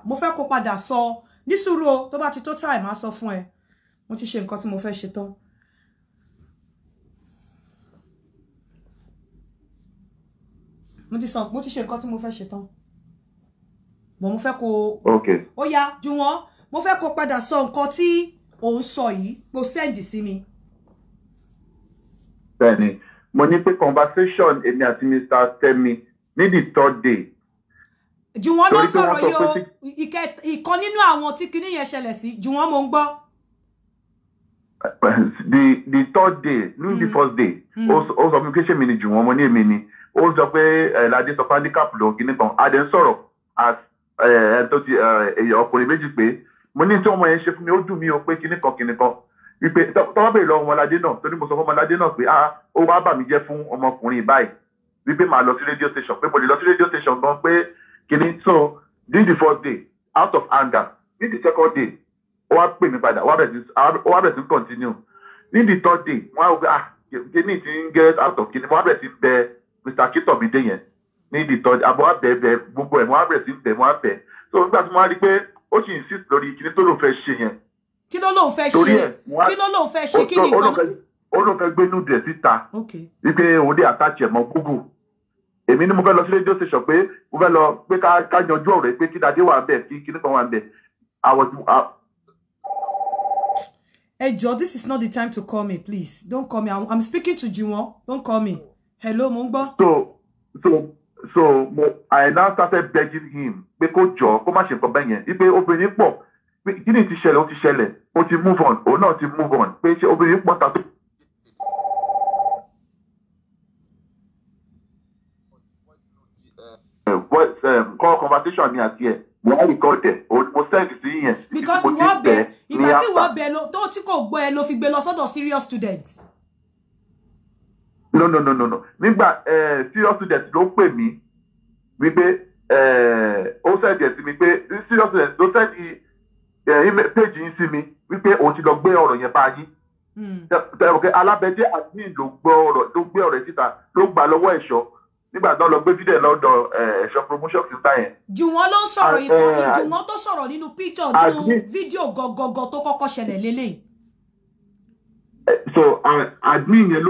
mo fẹ́ kó padà sọ ní sùúrù o tó bá ti tó time á sọ fún ẹ mo ti ṣe nǹkan tí mo fẹ́ ṣe tán. mo ti ṣe nǹkan tí mo fẹ́ ṣe tán mo fẹ́ kó ó yá ju wọn mo fẹ́ kó padà sọ nǹkan tí ò ń sọ yìí kó send sí mi. Bẹ́ẹ̀ni mo ní pé conversation èmi àti Mr. Temi ní the third day. Ju wọn ló sọ̀rọ̀ yìí o ìkan nínú àwọn tí kinní yẹn ṣẹlẹ̀ sí ju wọn mo ń gbọ́. The third day ní the first day ó sọ fún mi kí ṣe mi ni ju wọn mo ní èmi ni ó sọ pé Ládé sọ handicap lọ kinní kan adé ń sọ̀rọ̀ as tó ti ọkùnrin méjì pé mo ní tí ọmọ yẹn ṣe fún mi ó dùn mí o pé kinní kan wípé tọ́wọ́ bèèrè lọ́wọ́ Ọmọládé náà tó ní mo sọ fún Ọmọládé náà pé ó wá bà mí jẹ́ fún ọmọkùnrin báyìí wípé màá lọ sí radio station pé mo lè lọ sí radio station gan pé kìíní so this the first day out of anger this the second day ó wá pè mí padà ó wá bẹ̀rẹ̀ sí continue ní the third day wọ́n á wọ pé kìíní ti ń get out of kìíní wọ́n á bẹ̀rẹ̀ sí bẹ Mr. Akitomide yẹn ní the third àbọ̀ wá bẹ̀ gbogbo ẹ̀ wọ́n á bẹ̀rẹ̀ sí bẹ̀ wọ́n á bẹ̀ so nígbà tí wọ́n á rí pé ó sì insist lórí kìíní tó ló fẹ́ ṣe yẹn. Kí ló lóun fẹ́ ṣe kí ló lóun fẹ́ ṣe kí ni nǹkan. Ó ló fẹ́ gbé nude ẹ̀ síta wípé òun dé attach ẹ̀ mọ́ Google èmi ni mo fẹ́ lọ sí radio station pé mo fẹ́ lọ pé ká yanjú ọ̀rẹ́ pé kí Dádé wà bẹ́ẹ̀ kí kíní kan wà bẹ́ẹ̀. Hey Joe, this is not the time to call me, please. Don't call me. I'm speaking to Juwon. Don't call me. Hello, mo ń gbọ́. So I now started begging him pé kó jọ kó má ṣe nǹkan bẹ́ẹ̀ yẹn wípé obìnrin pọ̀ kí ni ti ṣẹlẹ̀ ó ti ṣẹlẹ̀ ó ti move on òun náà ti move on pé ṣé obìnrin pọ̀ tàbí. Call conversation mi àti ẹ̀ mo á record ẹ̀ mo send sí yẹn. Because ìwọ bẹ ìgbà tí ìwọ bẹ tó tí kò gbọ́ ẹ ló fi gbé lọ sọ́dọ̀ serious student. No nígbà serious student ló pè mí wípé ó send ẹ̀ sí mi pé serious student ló send page yín sí mi wípé òun ti lọ gbé ọ̀rọ̀ yẹn bá yín. Tẹ̀wọ̀kẹ́ alábẹ́jẹ́ admin ló gbé ọ̀rọ̀ síta ló gbà lọ́wọ́ ẹ̀ṣọ́ nígbà tó lọ gbé fídíò lọ́dọ̀ ẹ̀ṣọ́ promotion síta yẹn. Jùwọ́n ló ń sọ̀rọ̀ ìkànnì Jùwọ́n tó sọ̀rọ̀ nínú picture nínú fídíò gọ̀gọ̀gọ̀ tó kọ́kọ́ ṣẹlẹ̀ lélẹ̀. So admin yẹn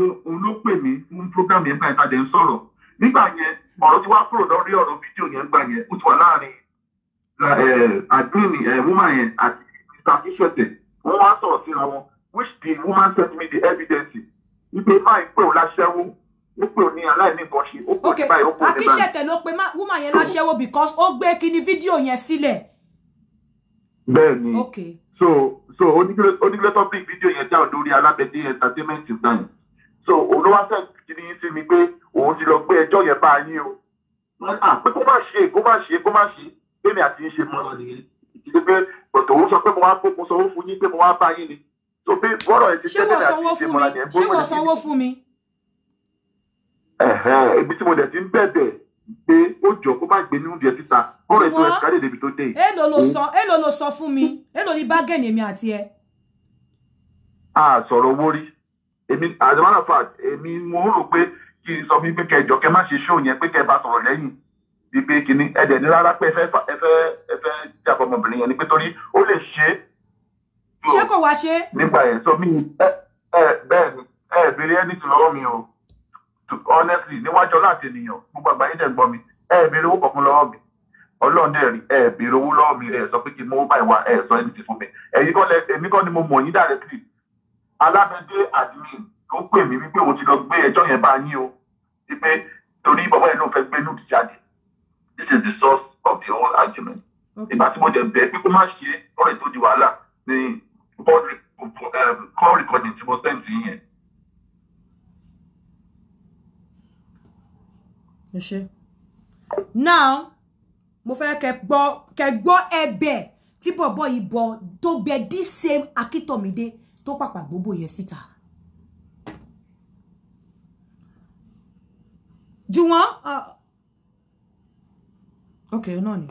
ló pè mí fún program yẹn gbà ìtajà ń sọ̀rọ̀ nígbà yẹn ọ̀rọ̀ tí wàá kúrò lórí ọ̀rọ̀ fídíò yẹn gbà yẹn ó ti wà láàrin admin woman yẹn àti Mr. Akíṣẹ́tẹ̀ wọ́n wá sọ̀rọ̀ síra wọn which the woman sent me the evidence wípé máa ń pè ó láṣẹ́wó ó pè ó ní aláìní nǹkan ṣe ó pè ó ní báyìí ó pè ó ní báyìí. Akíṣẹ́tẹ̀ ló pe woman yẹn láṣẹ́wó because ó gbé kíní fídíò yẹn sílẹ̀. Bẹ́ẹ̀ni so onígbé tó bí fídíò yẹn dáhùn lórí Alábẹ́dé entertainment náà so òun ló wá sẹ́ kíní yín sí mi pé òun ti lọ gbé ẹjọ́ yẹn bá yín o pé kó má ṣe bẹ́ẹ̀ni àti yín ṣe mọ́ nìyẹn ìdílé pé bọ̀tò òun sọ pé mo sanwó fún yín pé mo wá bá yín ni so pé bọ́rọ̀ ẹ̀ ti ṣe bẹ́ẹ̀ni àti yín ṣe mọ́ nìyẹn. Ṣé wọ́n sanwó fún mi? Ibi tí mo dẹ̀ ti ń bẹ̀bẹ̀ pé ó jọ kó má gbé nínú díẹ̀ síta bọ́rọ̀ ètò ẹ̀ káyọ̀ débi tó dé yìí. Èló ló sọ fún mi èló ní bágẹ̀nì èmi àti ẹ. Sọ̀rọ̀ owó rí èmi as a matter of fact èmi mo rò pé kí n sọ fún pé kẹjọ kẹ má ṣe ṣó yẹn pé kẹ bá sọ̀rọ̀ lẹ́yìn bí pé kínní ẹ̀dẹ̀ ní rárá pé ẹ fẹ́ jábọ̀ ọmọbìnrin yẹn ni pé torí ó lè ṣe é. Ṣé kò wá ṣe? Nígbà yẹn sọ mí bẹ́ẹ̀ ni béèrè ẹni tù lọ́wọ́ mi o honestly níwájú ọláàtì ènìyàn gbogbo àgbáyé dẹ̀ gbọ́ mi béèrè owó kọ̀ọ̀kan lọ́wọ́ mi Ọlọ́run dẹ̀ rí béèrè owó lọ́wọ́ mi sọ pé kí n mú báyìí wá sọ ẹni tí fún mi èmi kọ́ ni mo mọ̀ yín directly Alábẹ́dé admin ló pè mí wípé òun ti lọ gbé ẹjọ́ yẹn bá yín o wípé torí bàbá yẹn ló fẹ́ gbé nùdí jáde this is the source of the whole argument. Ìgbà tí mo jẹ bẹ́ẹ̀ pé kó má ṣe ọ̀rẹ́ tó di wàhálà ní call recording tí mo send sí yẹn. Now mo fẹ́ kẹ́ gbọ́ ẹ̀bẹ̀ tí bọ̀bọ̀ yìí bọ̀ tó bẹ this same Akitomide tó pàpà gbogbo yẹn síta. Juwon okay náà ni.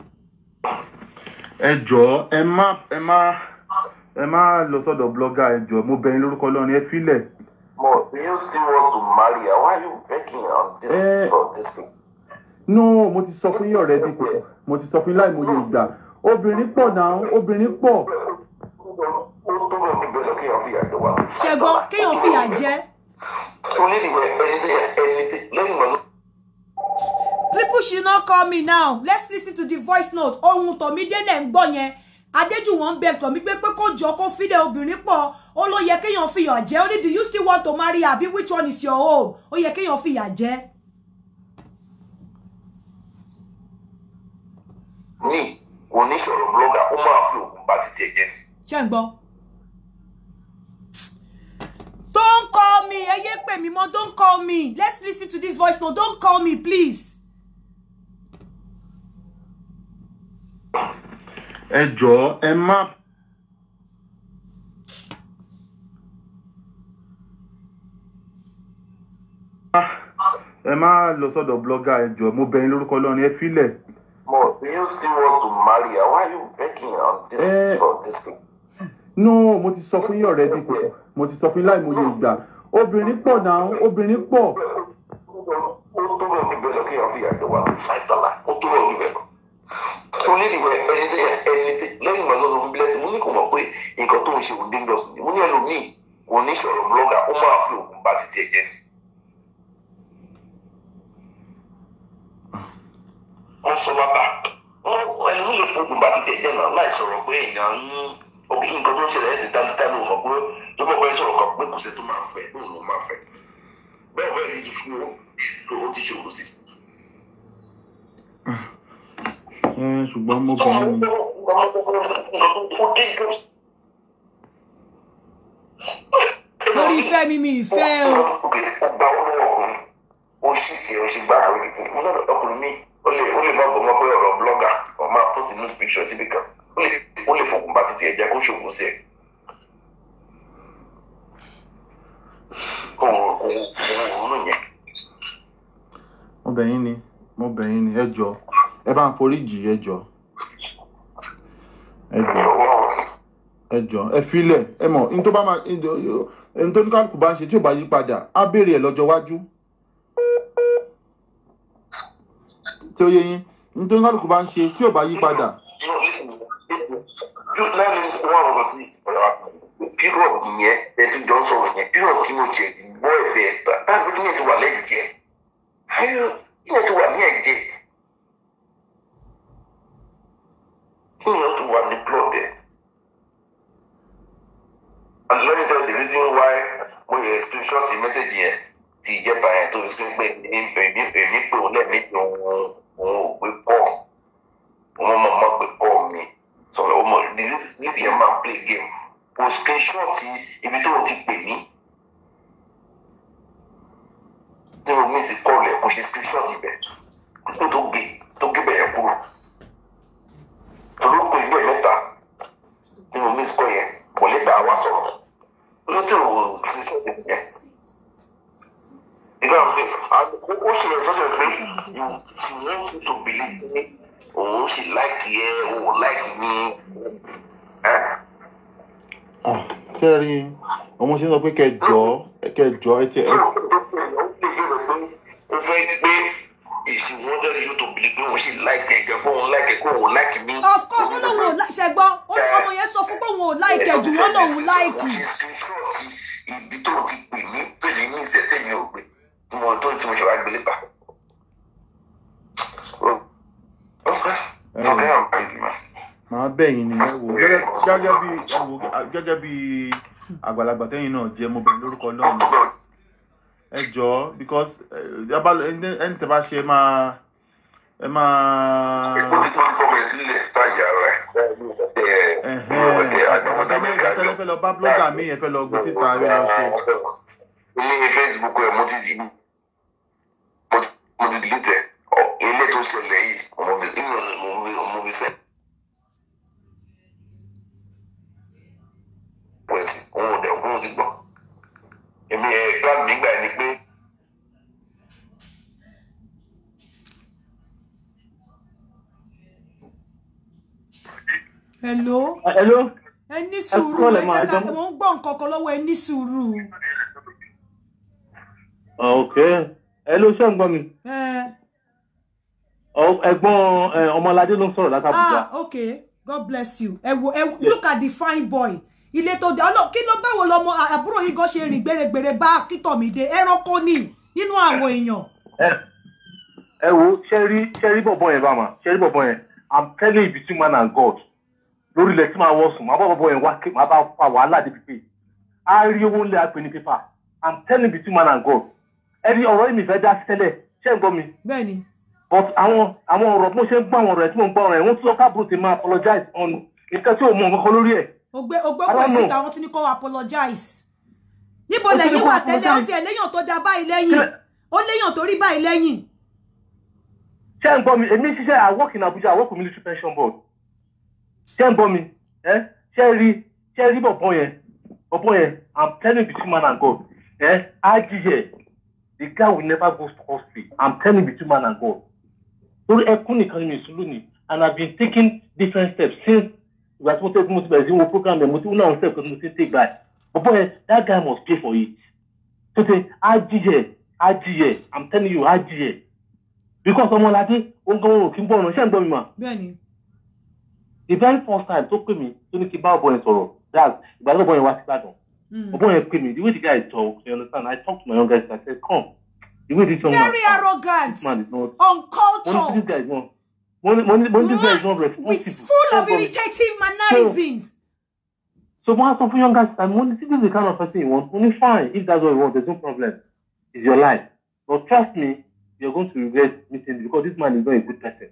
Ẹ jọ̀ọ́ ẹ má lọ sọ́dọ̀ blogger ẹ jọ̀ọ́ mo bẹ̀ yín lórúkọ Ọlọ́run ẹ filẹ̀. Mo, do you still want to marry her? Why are you begging on this for this thing? No, mo ti sọ fún yín already mo ti sọ fún yín láì mo lè gbà obìnrin pọ̀ náà obìnrin pọ̀. ṣẹ́gbọ́n kéèyàn fìyà jẹ. People should not call me now. Let's listen to the voice note. Ohun Tomide lẹ ń gbọ́ yẹn. Adéjùwọ̀n beg Tomi pé kó jọ kó fide obìnrin pọ̀. Ó ló yẹ kéèyàn fìyà jẹ. Ó ní, do you still want to marry her? Which one is your own? Ó yẹ kéèyàn fìyà jẹ. Ní oníṣòro blogger ó máa fi ògùn bá títí ẹ̀jẹ̀ ni. Ṣé ń gbọ́? Don't call me. Eye pè mí mọ́. Don't call me. Let's listen to this voice note. Don't call me, please. Ẹ jọ̀ọ́ ẹ má lọ sọ́dọ̀ blogger ẹ jọ̀ọ́ mo bẹ̀ yín lórúkọ Ọlọ́run ẹ filẹ̀. Mo, do you still want to marry her? Why are you begging on this for this thing? No, mo ti sọ fún yín already mo ti sọ fún yín láì mo yẹ ìgbà obìnrin pọ̀ náà obìnrin pọ̀. Ó tó lọ níbẹ̀ lọ kí wọ́n fi àjọ wa $5 ó tó lọ níbẹ̀ lọ. Tó ní ìwé ẹni lẹ́yìn ìgbà lọ́dọ̀ fún bílẹ̀sì mo ní kò mọ̀ pé nǹkan tó ń ṣe òun dangerous ni mo ní ẹlòmíì kò ní sọ̀rọ̀ blogger ó máa fi òògùn bá títí ẹ̀jẹ̀ ni. Wọ́n sọ bàbá ẹni ló lè fún òògùn bá títí ẹ̀jẹ̀ náà láì sọ̀rọ̀ pé èèyàn ń òkè nǹkan tó ń ṣẹlẹ̀ ẹ̀sìn tálítálí ò mọ̀ pé tó bọ̀ bẹ́ẹ̀ sọ̀rọ̀ kan pé kò sí tó máa fẹ́ lóun ló máa fẹ́ bẹ́ẹ̀ bẹ́ẹ̀ ni fún ó ti ṣòro sí. Ṣùgbọ́n mo bọ̀ ọ́. Lórí ìfẹ́ mi ìfẹ́ o. Ó gba owó lọ́wọ́ ọkùnrin ó sì ṣe ó sì gbá àwọn ìdìbò mo lọ́dọ̀ ọkùnrin mi ó lè má bọ̀ mọ́ pé ọ̀rọ̀ blogger ọ̀ máa post news picture síbi kan ó lè fògùn bá títí ẹ̀jẹ̀ kó ṣòfò sí ẹ̀. Òun yẹn. Mo bẹ̀ yín ni ẹ jọ̀ọ́ ẹ bá ń foríjì ẹ jọ̀ọ́ ẹ filẹ̀ ẹ mọ̀ ní tó bá máa ní tó ní kálukú bá ń ṣe tí ò bá yí padà á béèrè ẹ̀ lọ́jọ́ iwájú tí ó yé yín ní tó ní kálukú bá ń ṣe tí ò bá yí padà. Lẹ́nu wọ́n rọ̀ sí pírọ̀ yẹn ẹtú jọ ń sọ̀rọ̀ yẹn pírọ̀ tí mo jẹ gbọ́ ẹ̀fẹ̀ ẹ̀ta láti kí yẹn ti wà lẹ́yìn jẹ yẹn ti wà ní ẹ̀jẹ̀ kí yẹn ti wà ní plot ẹ̀. And let me tell you the reason why mo yẹ screenshot message yẹn ti ìjẹta yẹn tó fi screen pé èmi pé òun lẹ́ẹ̀mejì òun ò gbé kọ́ òun mọ̀ gbé kọ́ mi sọ̀rọ̀ ọmọ nídìí ẹ̀ máa play game kò screenshot ibi tó o ti pè mí tí mo mí sí kọ́ọ̀lù ẹ̀ kò ṣe screenshot ibẹ̀ kó tó gé bẹ̀yẹ̀ kúrò torí ó pè ní ẹ̀mẹ́ta tí mo mí sí kọ́ yẹn kò lè bá wa sọ̀rọ̀ ló tí o screenshot ibẹ̀ yẹn. Ìgbà mi sè ó ṣe rẹ̀ sọ́jọ́ pé you want to believe me òun sì láìkì ẹ òun láìkì mi. Kẹ́rí ọmọ ṣe ń sọ pé kẹjọ ẹ ti ẹ. Ó fẹ́ gbé ìṣìwọ́n jẹ́rìí yóò tó bìlì pé òun sì láìkì ẹ̀gẹ́ kó òun láìkì kó òun láìkì mi. Of course ó lóun ò ṣẹgbọ́n ọmọ yẹn sọ fún pé òun ò láìkì ẹ̀jù wọn lòun láìkì. Ibi tó ti pè mí pèlè ní ìṣẹ̀ṣẹ̀ mi ò gbé mo tó tí mo ṣe wá gbélé ta. Màá bẹ̀yìn ni ẹ wò gẹ́gẹ́ bí àgbàlagbà tẹ́yìn náà jẹ́ mo bẹ̀rẹ̀ lórúkọ Ọlọ́run ẹ jọ̀ọ́ because ẹni tẹ́ bá ṣe ẹ máa. Ẹ fẹ́ lọ bá blogger mi ẹ fẹ́ lọ gbé síta ẹ lọ ṣe. Ilé Facebook ẹ̀ mo ti delete ilé tó ṣẹlẹ̀ yìí mo fi sẹ́. Wẹ̀sì òun ò dẹ̀ kún ti gbọ́. Èmi plan nígbà ni pé. Hello. Ẹ ní sùúrù ẹ jẹ́ ká mo ń gbọ́ nǹkan kan lọ́wọ́ ẹ ní sùúrù. Okay. Hello, ṣé ń gbọ́ mi? Ẹ̀gbọ́n Ọmọládé ló ń sọ̀rọ̀ láti Àbújá. Okay. God bless you. Look at the fine boy. Ilé tó dá lo kí ló báwo lọmọ àbúrò yín gan ṣe rìn gbèrègbèrè bá Akitomide ẹranko ni nínú àwọn èèyàn. Ẹ wo ṣẹ́rí bọ̀bọ̀ yẹn bá ma ṣẹ́rí bọ̀bọ̀ yẹn I'm telling you between man and God lórí ilẹ̀ tí máa wọ́ sùn máa bá bọ̀bọ̀ yẹn wá máa bá fa wàhálà débi pé a rí owó ńlẹ̀ àpè ní pépà I'm telling you between man and God ẹni ọ̀rọ̀ yìí mi fẹ́ dá tẹ́lẹ̀ ṣé ń gbọ́ mi. Bẹ́ẹ̀ni. But àwọn ọ̀rọ̀ mo ṣe ń gbọ́ àwọn ọ̀rọ̀ ẹ̀ tí mo ń gbọ́ ọ̀rọ̀ ẹ̀ wọ́n tún lọ káàbùrù tí máa apologize on nǹkan tí ò mọ nǹkan lórí ẹ̀. Ogbe boy síta wọ́n tún ní kó apologize. Níbo lẹ́yìn wà tẹ́lẹ̀ ó ti ẹlẹ́yàn tó dá báyìí lẹ́yìn. Ó léyàn tó rí báyìí lẹ́yìn. Ṣé ń gbọ́ mi èmi ṣiṣẹ́ I work in Abuja I work with military pension board. Ṣé ń gbọ́ mi ṣé rí bọ̀bọ̀ yẹn I'm telling you between man and God ajíyẹ the guy will never go to hospital I'm telling you between man and God. Lórí ẹkún nìkan ni mi sùn lónìí and I've been taking different steps since ìgbà tí mo tẹ́ mo ti bẹ̀rẹ̀ sí wo program ẹ̀ mo ti wọ́n náà step kan mo ti take by bọ̀bọ̀ yẹn that guy must pay for it. So say ajíyẹ I'm telling you ajíyẹ because ọmọládé oúnjẹ òkè ń bọ̀ ọ̀nà ṣé ń gbọ́ mi mà. Bẹ́ẹ̀ni. The very first time tó pè mí tó ní kí bá ọ̀bọ̀ yẹn sọ̀rọ̀ that ìgbà tó ọ̀bọ̀ yẹn wá sí Ìbàdàn ọ̀bọ̀ yẹn pè mí the way the guy talk you understand I talk to my younger sister I said come the way this young man very arrogant this man is not uncultured this guy is not this guy is not responsible with full of irritating mannerisms. So mo sọ fún younger sister mo ní this is the kind of person you want only fine if that's what you want there's no problem it's your life but trust me you're going to regret meeting because this man is not a good person.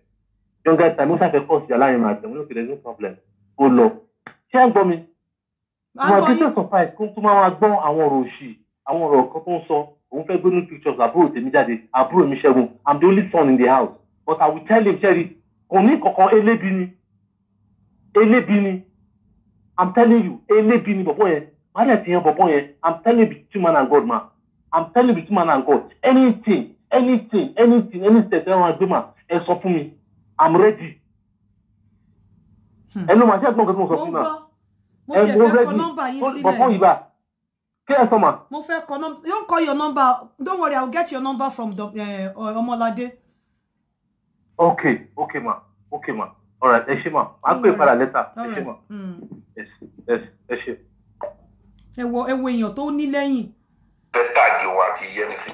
Younger sister mo sáfẹ́ kọ́ sí aláìní máa tẹ̀ mo ní okay there's no problem go lọ. Ṣé ẹ gbọ́ mi? Mo àti ṣe surprise kó tó máa gbọ́ àwọn ọ̀rọ̀ òṣì àwọn ọ̀rọ̀ kan tó ń sọ òun fẹ́ gbé ní pictures àbúrò tèmi jáde àbúrò mi Ṣẹ́gun I'm the only son in the house but I will tell him Ṣẹ́rí kò ní kankan elébi ni I'm telling you elébi ni bọ̀bọ̀ yẹn má dẹ̀ ti yan bọ̀bọ̀ yẹn I'm telling you between man and God ma I'm telling you between man and God anything any step ẹ wọn gbé ma ẹ sọ fún mi I'm ready. Ẹ ló máa ṣe àgbọ̀n kan tí mo sọ fún náà. Mo ti fẹ́ kọ nọ́mbà yín sílẹ̀. Bọ̀bọ̀ yìí bá kí ẹ sọ ma. Mo fẹ́ kọ nọ́mbà don't call your number don't worry I will get your number from Ọmọládé. Okay ma all right ẹ ṣé ma I'll pay padà later ẹ ṣé ma yes ẹ ṣé. Ẹ wo èèyàn tó ní lẹ́yìn. Fẹ́ tàgì wọn àti Yẹ́misí.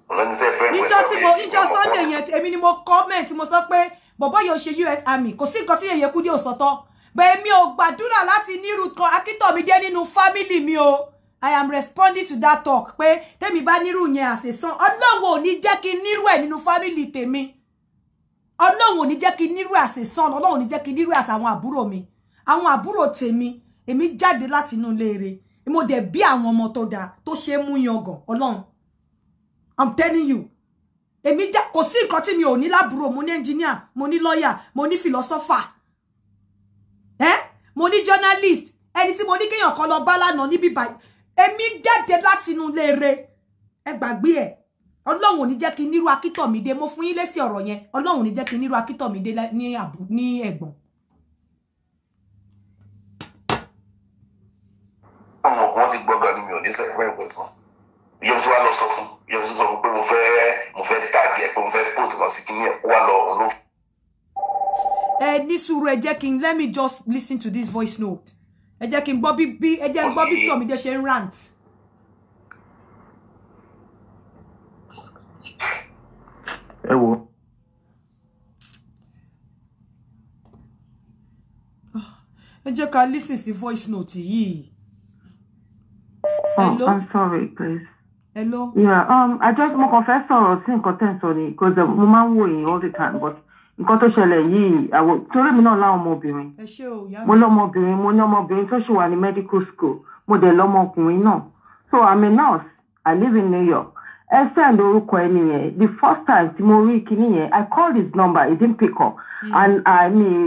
Níjọ́ Sunday yẹn èmi ni mo comment mo sọ pé bọ̀bọ́ yóò ṣe US Army kò sí nǹkan tí Yèyé Kúdí ò sọ́tọ̀ bẹ́ẹ̀ mi ò gbàdúrà láti nírú kan Akitomide nínú family mi o I am responding to that talk pé tèmi bá nírú yẹn àṣẹsán Ọlọ́run ò ní jẹ́ kí nírú ẹ̀ nínú family tèmi Ọlọ́run ò ní jẹ́ kí nírú àṣẹsán Ọlọ́run ò ní jẹ́ kí nírú àṣà àwọn àbúrò mi àwọn àbúrò tèmi èmi jáde láti inú ilé rẹ̀ mo dẹ̀ bí àwọn ọmọ tó dáa tó ṣe mú yangàn Ọlọ́run I'm telling you èmi já kò sí nǹkan tí mi ò ní lábúrò mo ní engineer mo ní lawyer mo ní philosopher mo ní journalist ẹni tí mo ní kéèyàn kan lọ bá lánàá níbí báyìí èmi jáde láti inú ilé rẹ̀ ẹ gbàgbé ẹ̀ Ọlọ́run ò ní jẹ́ kí nírú Akitomide mo fún yín lésì ọ̀rọ̀ yẹn Ọlọ́run ò ní jẹ́ kí nírú Akitomide ní ẹ̀gbọ́n. Àwọn ọgbọ́n ti gbọ́gàn ni mi ò ní sẹ́yìn fún ẹ̀gbọ́n yóò tí wàá lọ sọ fún yóò tí sọ fún pé mo fẹ́ tàgì ẹ pé mo fẹ́ post kan sí kíní ẹ wà lọ òun ló. Ní sùúrù ẹ jẹ́ kí n let me just listen to this voice note ẹ jẹ́ kí n gbọ́ bí ẹ jẹ́ n gbọ́ bí Tomide ṣe ń rant. Ẹ wo. Ẹ jẹ́ ká listen sí voice note yìí. Oh, I'm sorry, please. Hello. Yeah, I just mo confess sọ̀rọ̀ sí nǹkan tẹ́ ń sọ ni because mo máa ń wò yín all the time but nǹkan tó ṣẹlẹ̀ yìí torí mi náà láwọn ọmọbìnrin. Ẹ ṣé o ya. Mo lọ́mọbìnrin mo ní ọmọbìnrin tó ṣì wà ní medical school mo dẹ̀ lọ́mọkùnrin náà. So I'm a nurse. I live in New York. Ẹ send orúkọ ẹni yẹn. The first time tí mo rí kíní yẹn, I called his number, he didn't pick up. And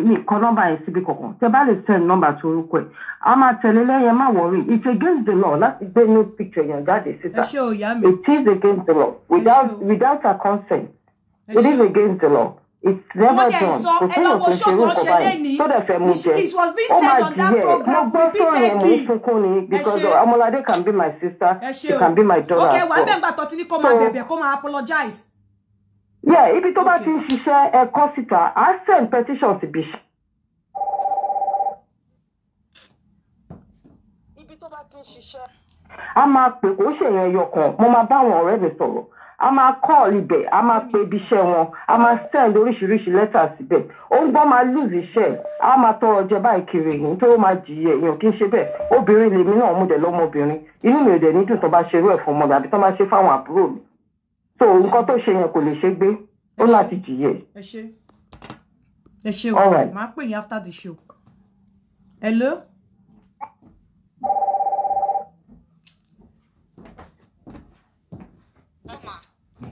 mi kọ number yẹn síbi kankan. Tẹ́ bá lè send number tó orúkọ ẹ̀. A máa tẹ̀lé lẹ́yìn má worry. It's against the law. Láti gbé new picture yẹn jáde síta. Ẹ ṣé o ya mi. It is against the law. Without her consent. It is against the law. It's never done. So it was being said on that program repeatedly. Because Omolade can be my sister, she can be my daughter. Okay, why remember Totini come and baby, come and apologize. Yeah, if it over to share a cosita, I send petitions to Bishop. a máa pè kó ṣèyàn ẹyọ kan mo máa bá àwọn ọ̀rẹ́ mi sọ̀rọ̀ a máa call ibẹ̀ a máa pe ibi iṣẹ́ wọn a máa send oríṣiríṣi lẹ́tà síbẹ̀ ó ń gbọ́ máa lose iṣẹ́ a máa tọrọ jẹ báyìí kiri ní tó máa jìyẹ èèyàn kì í ṣe bẹ́ẹ̀ obìnrin lèmi náà mú dẹ̀ lọ́mọbìnrin inú mi ò dẹ̀ ní dùn tó bá ṣerú ẹ̀ fún ọmọ mi àbí tó bá ṣe fáwọn àbúrò mi so nǹkan tó ṣe yẹn kò lè ṣe gbé ó láti jìyẹ. ẹ ṣé o máa pè yín after the show. Hello.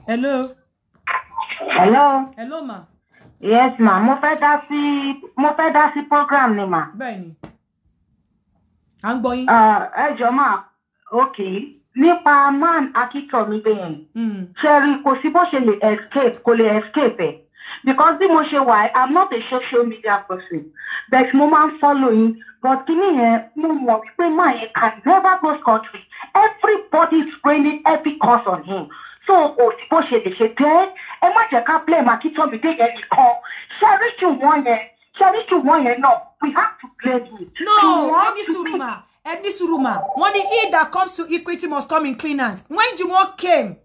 Hello. Hello. Hello ma. Yes ma, mo fẹ́ dá sí program ni ma. Bẹ́ẹ̀ni. À ń gbọ́ yín. Ẹ jọ̀ọ́ ma, okay. Nípa man Akitomi bẹ́ẹ̀. Ṣẹ́rí kò sí bó ṣe lè kò lè escape ẹ̀. Because bí mo ṣe wà, I'm not a social media person. But mo máa ń follow yín. But kíní yẹn, mo mọ̀ wípé máa yẹn can never go scot-free. Everybody is raining every curse on him. So kò sí bó ṣe lè ṣe tẹ́ ẹ má jẹ́ ká blame Akitomi dé yẹn nìkan. Ṣẹ́ríkì wọ́n yẹn náà, we have to blame him. No, Any suruma. When he that comes to equity must come in clean hands. When Juwon came,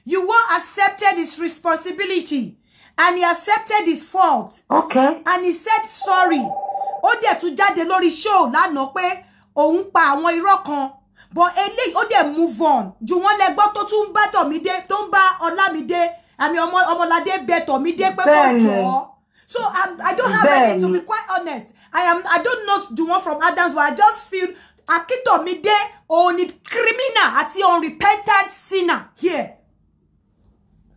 Juwon accepted his responsibility and he accepted his fault. Okay. And he said sorry. Ó dẹ̀ tún jáde lórí show lánàá pé òun pa àwọn irọ́ kan. But eléyìí ó dẹ̀ move on. Juwon lẹ gbọ́ tó tún bá Tomide, tó ń bá Olamide, àmì Ọmọládé bẹ̀ Tomide pé kó jọ̀ọ́. So I don't have any, to be quite honest. I don't know Juwon from Adams, but I just feel Akitomide only criminal àti unrepentant sinner here.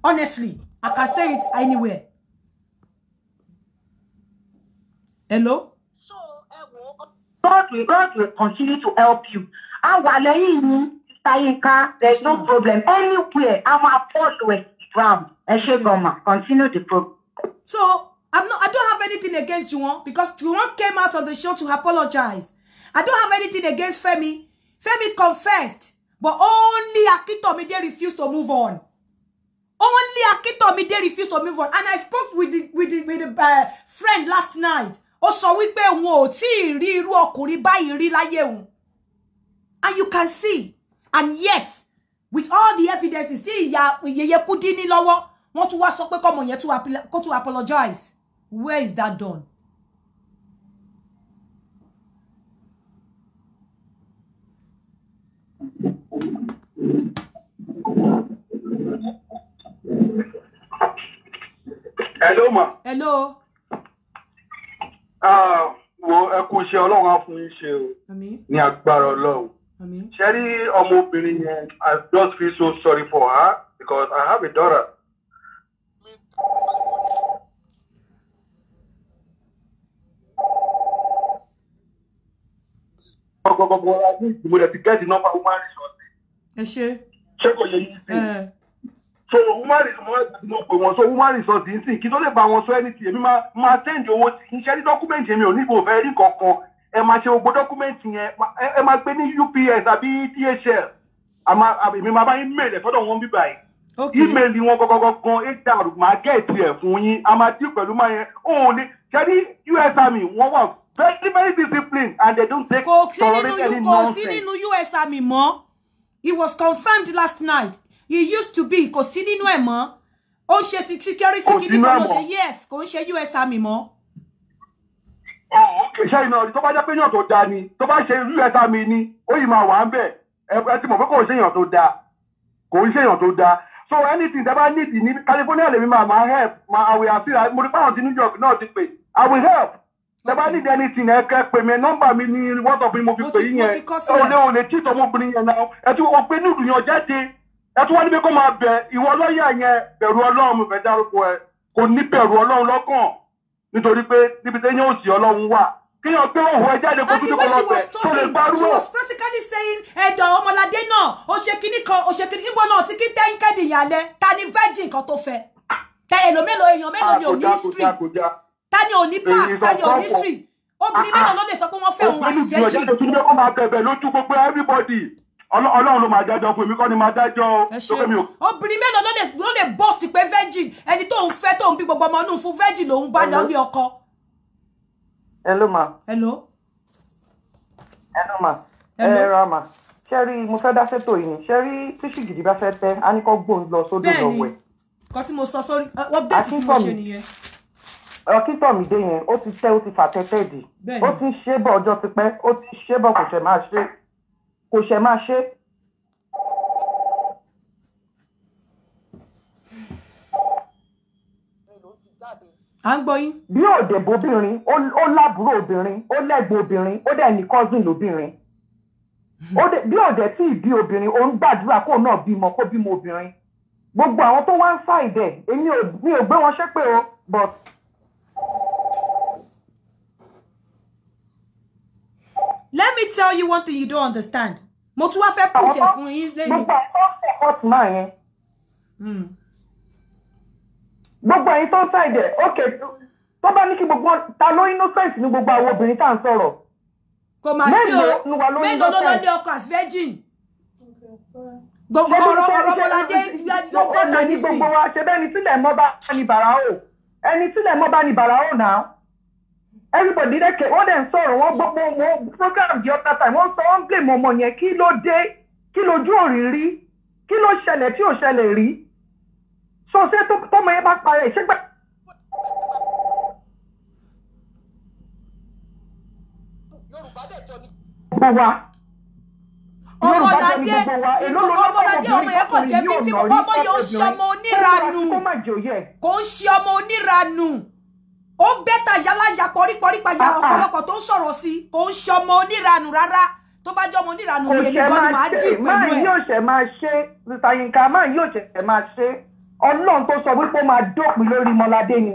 Honestly, I can say it anywhere. Hello? So, God will continue to help you. There's no problem. Anywhere, I'm a follower. Continue the program. So, I don't have anything against Juwon because Juwon came out on the show to apologize. I don't have anything against Femi. Femi confessed, but only Akitomide refused to move on. Only Akitomide refused to move on. And I spoke with the friend last night. Ó sọ wípé òun ò tí rí irú ọkùnrin báyìí rí láyé òun. And you can see. And yet, with all the evidences, tí Yeye Kudi ní lọ́wọ́, wọ́n tún wá sọ pé kọ́mọ yẹn to apologize. Where is that done? Hello ma. Hello. Wo ẹ kú iṣẹ́ Ọlọ́run á fún yín ṣe o. Àmín. Ní agbára Ọlọ́run. Àmín. Ṣé rí ọmọbìnrin yẹn, I just feel so sorry for her because I have a daughter. Mo lè ti get the number woman resource. Ẹ ṣé. Ṣé kò yẹ yín sí? So woman resource yìí sì kí tó lè bá wọn sọ anything èmi máa send owó tí iṣẹ́ ní document èmi ò ní kò fẹ́ rí kankan ẹ máa ṣe gbogbo document yẹn ẹ máa gbé ní UPS àbí DHL èmi máa bá yín mail ẹ̀ sọ́dọ̀ wọn bíbá yìí email wọn gangan HR máa get ẹ̀ fún yín a máa dín pẹ̀lú máa yẹn òun ni ṣe ní US Army wọ́n wà very disciplined and they don't take tolerate any nonsense. Kò sí nínú US Army mọ́. It was confirmed last night. He used to be kò sí nínú ẹ̀ mọ́. Ó ṣe security kìíní kan ló ṣe yes kò ń ṣe US Army mọ́. Okay, ṣe iná tó bá jẹ́ pé èèyàn tó dáa ni tó bá ṣe US Army ni ó yìí máa wà ń bẹ̀ ẹ ti mọ̀ pé kò ń ṣe èèyàn tó dáa kò ń ṣe èèyàn tó dáa so anything tẹ́ bá need ní California lèmi máa help I will assist mo ní báwọn ti New York náà ti pè I will help tẹ́ bá need anything ẹ kẹ́ pè mí nọ́mbà mi ní WhatsApp mi mo fi pè yín yẹn ò lè tí tọmọbìnrin yẹn náà ẹ ti wọ́n pé nílùú yẹn jáde ẹ tún wá níbi kó máa bẹ ìwọ lọ́ọ̀yà yẹn bẹ̀rù Ọlọ́run mi fẹ́ dárúkọ ẹ kò ní bẹ̀rù Ọlọ́run lọ́kàn nítorí pé níbi tẹ́yìn òsì Ọlọ́run wà kíyàn pé òun ẹ jáde kó tún kó lọ bẹ̀ tó lè gbárù. She was practically saying ẹ̀dọ̀ Ọmọládé náà ó ṣe kíní kan ó ṣe kíní ìbò náà tí kí tẹ́ńkẹ́dì ìyàlẹ̀ ta ni virgin kan tó fẹ́ ta èèyàn mélòó ni ò ní history ta ni ò ní past ta ni ò ní history obìnrin mélòó ló lè sọ pé wọ́n fẹ́ òun as virgin. Ọlọ́run ló máa dájọ́ fún mi kọ́ ni máa dájọ́ lókè mi ò. Obìnrin mélòó ló lè boast pé virgin ẹni tó ń fẹ́ tó ń bí gbogbo ọmọ inú fún virgin lòun bá lọ ní ọkọ. Hello ma. Hello. Hello ma. Rama Sherry mo fẹ́ dá sétò yìí ni Sherry tí ṣìgìdì bá fẹ́ tẹ́ a ní kó gbóhùn lọ sódò lọ wẹ̀. Kan tí mo sọ sórí update tí mo ṣe nìyẹn. Ọkítọ̀ mi dé yẹn ó ti tẹ́ ó ti fà tẹ́tẹ́ dì ó ti ṣe bọ̀ ọjọ́ ti pẹ́ ó ti ṣe bọ̀ kò ṣe máa ṣe. À ń gbọ́ yín. Bí òde bóbìnrin ó lábúrò obìnrin ó lẹ́gbẹ̀ẹ́ obìnrin ó dẹ̀ ní cousin lóbìnrin bí òde tí ìbí obìnrin ó ń gbàdúrà kó náà bímọ kó bímọ obìnrin gbogbo àwọn tó wá ń ṣàìdẹ̀ èmi ò gbé wọn ṣépè o but. Let me tell you one thing you don't understand. Mo tún wá fẹ́ put ẹ̀ fún yín lẹ́yìn. Gbogbo àwọn tó support máa yẹn. Gbogbo ẹ̀yin tó ṣàìdẹ̀ okay tó bá ní kí gbogbo ta ló innocent ní gbogbo àwọn obìnrin tá à ń sọ̀rọ̀. Kò máa sí o mélòó ló lọ ní ọkọ as virgin. Gbogbo ọ̀rọ̀ Ọmọládé ló gbọ́ta nísìn. Gbogbo wa ṣe bẹ́ni sílẹ̀ mọ́ bá ní bàràó ẹni sílẹ̀ mọ́ bá ní bàràó náà. Everybody dẹ́kẹ̀ wọ́n dẹ̀ ń sọ̀rọ̀ wọ́n gbogbo wọn program the other time wọ́n sọ wọ́n blame ọmọ yẹn kí ló dé kí lójú òrìrí kí ló ṣẹlẹ̀ tí ò ṣẹlẹ̀ rí so ṣé tọmọ yẹn bá parẹ́ ṣé gbà. Gbogbo wa. Ọmọládé ọmọ yẹn kò jẹ́ bí tí ọmọ yẹn ó ṣe ọmọ oníranù kò ń ṣe ọmọ oníranù. Ó bẹ́tà yálàyà pọ̀rípọ̀rípa ya ọ̀pọ̀lọpọ̀ tó ń sọ̀rọ̀ sí kò ń ṣe ọmọ oníranù rárá tó bá jẹ́ ọmọ oníranù ní èmi gan ni màá dì pẹ̀lú ẹ̀. Máa yóò ṣe máa ṣe Mr. Yinka máa yóò ṣe máa ṣe Ọlọ́run tó sọ wípé ó máa dópin lórí Mọ́ládé ni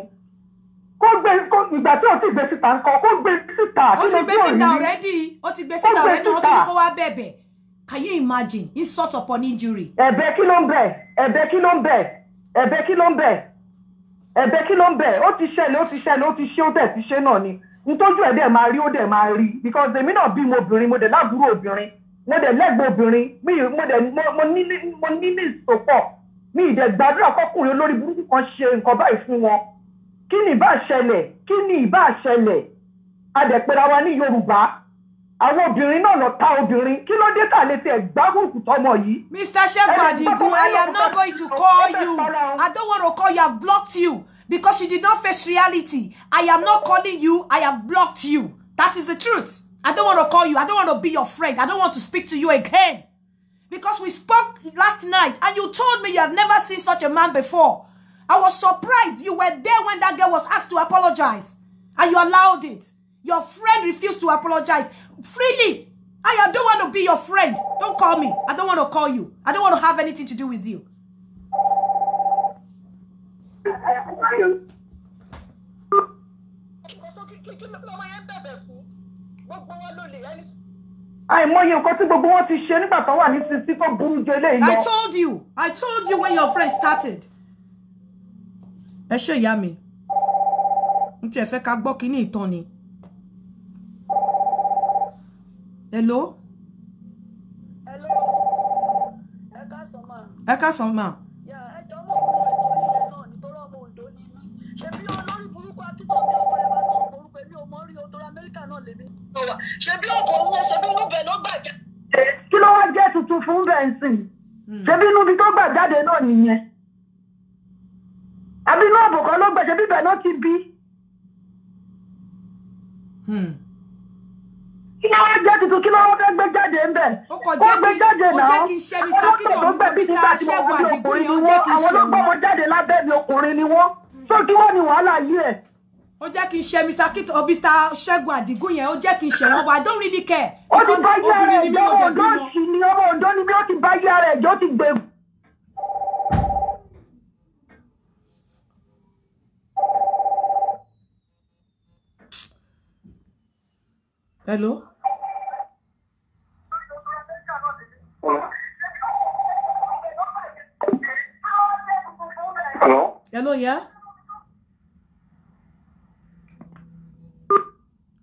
kó gbé ìgbà tí ó ti gbé síta nǹkan kó gbé síta. Ó ti gbé síta already wọ́n ti ní kó wá bẹ̀bẹ̀. Can you imagine insult upon injury? Ẹ̀bẹ̀ kí ló ń bẹ̀ ó ti ṣẹlẹ̀ ó ti ṣe ó dẹ̀ ti ṣe náà ni nítójú ẹ̀ dẹ̀ máa rí ó dẹ̀ máa rí because èmi náà bí mo obìnrin mo dẹ̀ lábúrò obìnrin mo dẹ̀ lẹ́gbẹ̀ẹ́ obìnrin mo ní ní ìsopọ̀ mi ìdẹ̀ gbàdúrà kọkùnrin olórí burúkú kan ṣe nǹkan báyìí fún wọn kí ni ìbá ṣẹlẹ̀ adẹ̀pẹ̀ra wa ní Yorùbá àwọn obìnrin náà lọ ta obìnrin kí ló dé tà létí ẹ̀ gbárùkù tọmọ yìí. Mr. Segun Adigun, I am not going to call you. I don't want to call you. I've blocked you because you did not face reality. I am not calling you. I have blocked you. That is the truth. I don't want to call you. I don't want to be your friend. I don't want to speak to you again. Because we spoke last night and you told me you have never seen such a man before. I was surprised. You were there when that girl was asked to apologize. And you allowed it. Your friend refused to apologize freely. I don't want to be your friend. Don't call me. I don't want to call you. I don't want to have anything to do with you. àìmọye nǹkan tí gbogbo wọn ti ṣe nígbà tó wà ní sísí tó burú jẹ eléyìí lọ. I told you when your friend started. Ẹ ṣe ìyá mi n tí ẹ fẹ́ ká gbọ́ kíní ìtàn ni. Hello. Ẹ káàsán ma. Ṣebí ọkọ̀ òun yẹn ṣebí inú bẹ̀ ló gbà jáde. Kí ló wá jẹ́ tuntun fún bẹ́ǹsìn? Ṣebí inú ibi tó gbà jáde náà nìyẹn. Àbí inú àbùkọ́ ló gbà ṣebí bẹ̀ náà ti bí. Kí ló wá jẹ́ tuntun kí ló wá fẹ́ gbé jáde ń bẹ̀? Ó gbé jáde náà. Ó jẹ́ kí n ṣe Mr. Kito Mr. Segun Adigun yẹn ó jẹ́ kí n ṣe. Àwọn ló gbọ́ wọn jáde lábẹ́ mi ọkùnrin ni wọ́n. Tó kí wọ́n ní wàhálà yí ẹ̀. Ó jẹ́ kí n ṣe Mr. Kito Mr. Segun Adigun yẹn ó jẹ́ kí n ṣe wọn but I don't really care because obìnrin ni mi mo dẹ̀ bímọ. Ọmọ Oǹdó ni bí ó ti bá yá rẹ̀ jọ ti gbé. Hello. Hello. Hello, yeah.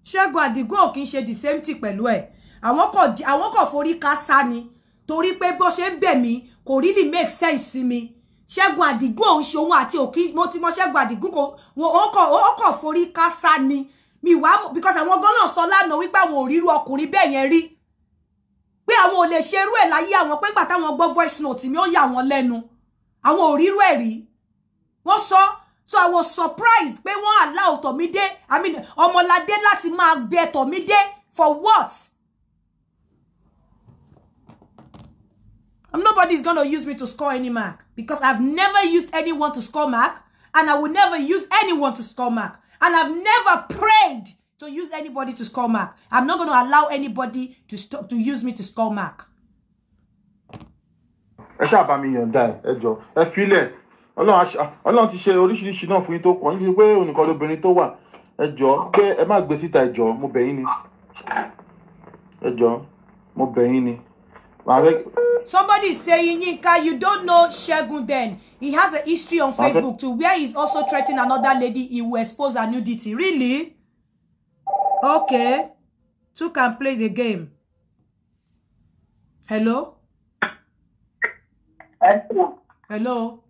Segun Adigun ò kì í ṣe the same thing pẹ̀lú ẹ̀. Àwọn kò forí ká sá ni torí pé bó ṣe ń bẹ̀ mí kò really make sense sí mi. Segun Adigun ò ń ṣe òun àti òkì mo ti mọ Segun Adigun ó kò forí ká sá ni. Mi wá because àwọn gan náà sọ lánàá wípé àwọn ò ríru ọkùnrin bẹ́ẹ̀ yẹn rí. àwọn ò lè ṣerú ẹ̀ láyé àwọn pé gbà táwọn gbọ́ voice note mi ó yà wọ́n lẹ́nu àwọn ò rírú ẹ̀ rí wọ́n sọ so I was surprised pé wọ́n allow Tomide I mean Ọmọládé láti máa gbé Tomide for what? Nobody's going to use me to score any mark because I've never used anyone to score mark and I will never use anyone to score mark and I've never prayed to use anybody to score mark. I'm not going to allow anybody to use me to score mark. Ẹ ṣáà bá mi yọ̀ǹda ẹ jọ̀ọ́ ẹ filẹ̀ Ọlọ́run ti ṣe oríṣiríṣi náà fún yín tó kàn yín pé onìkan lóbìnrin tó wà ẹ jọ̀ọ́ pé ẹ má gbé síta ẹ jọ̀ọ́ mo bẹ̀ yín ni ẹ jọ̀ọ́ mo bẹ̀ yín ni. Somebody is saying, Yinka, you don't know Shegun then. He has a history on Facebook too, where he's also threatening another lady he will expose her nudity. Really? Okay. Two can play the game. Hello? Hello?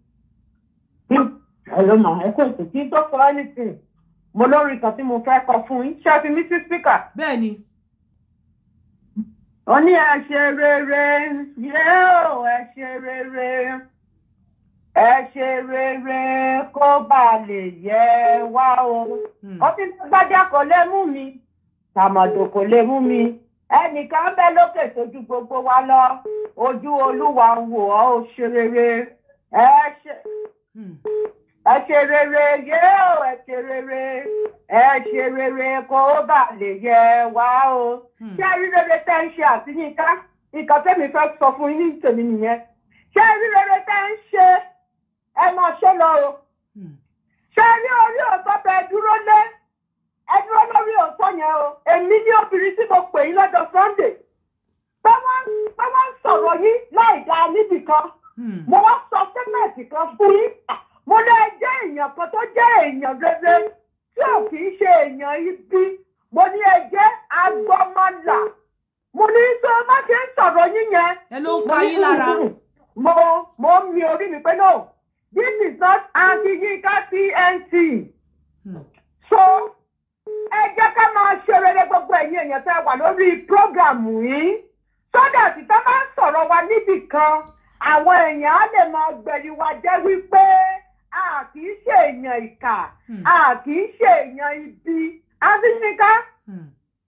Hello, ma. I can't talk for anything. Mo lórí kan tí mo fẹ́ kọ fún yín. Ṣé fi mí sí speaker? Bẹ́ẹ̀ni. Ó ní ẹ ṣe rere, yóò ẹ ṣe rere. Ẹ ṣe rere kó bá lè yẹ wá o. Ó ti gbájá kò lè mú mi. Tàmọ̀dò kò lè mú mi. Ẹnìkan bẹ lókè tójú gbogbo wa lọ. Ojú Olúwa ń wò ọ́ ó ṣe rere. Ẹ ṣe rere yóò ẹ ṣe rere. Ẹ ṣe rere kó bá lè yẹ wá o. Ṣé rí rere tẹ́ ń ṣe àti Yínká? Nǹkan tẹ́mi fẹ́ sọ fún yín ní tèmi nìyẹn. Ṣé rí rere tẹ́ ń ṣe? Ẹ máa ṣe lọ o. Ṣé rí orí òótọ́ tẹ dúró lé? Ẹ dúró lórí òótọ́ yẹn o. Èmi ní obìnrin tí mo pè yín lọ́jọ́ Sunday. Pé wọ́n ń sọ̀rọ̀ yín láì dáa níbì kan. Mo wá sọ sẹ́mẹ̀tì kan fún yín. Mo lè jẹ́ èèyàn kan tó jẹ́ èèyàn rere tí ò kì í ṣe èèyàn ibi. Mo ní ẹ jẹ́ agbọ́mọlà. Mo ní tó má ṣe ń sọ̀rọ̀ yín yẹn. Ẹ ló ń ka yín lára. Mo mi orí mi pé no. This is not anti-Yinka TNT. So ẹ jẹ́ ká máa ṣe rere gbogbo ẹ̀yin èèyàn tẹ́ wà lórí prógrámù yìí. Sọ́dà tí tá máa ń sọ̀rọ̀ wa níbì kan, àwọn èèyàn á lè máa gbẹ̀yìn wa jẹ́ wípé a kì í ṣe èèyàn ìkà, a kì í ṣe èèyàn ibi. Àbíníká,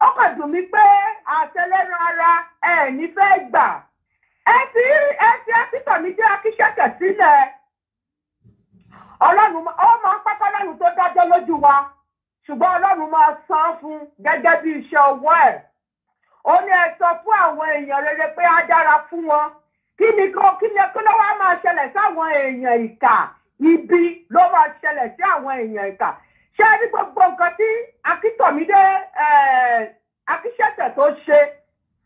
ó kàn dùn mí pé àtẹlẹ́nu ara ẹ̀ ní fẹ́ gbà. Ẹ ti Tomide Akíṣẹ́kẹ̀ sílẹ̀. Ọlọ́run ó máa ń pápá lọ́run tó dájọ́ lójú wa. Ṣùgbọ́n Ọlọ́run máa san fún gẹ́gẹ́ bí iṣẹ́ ọwọ́ ẹ̀. Ó ní ẹ sọ fún àwọn èèyàn rere pé á dára fún wọn. Kí ló wá máa ṣẹlẹ̀ sáwọn èèyàn ìkà? Ibi ló máa ṣẹlẹ̀ sí àwọn èèyàn ìkà. Ṣé ní gbogbo nǹkan tí Tomide Akíṣẹ́kẹ̀ tó ṣe?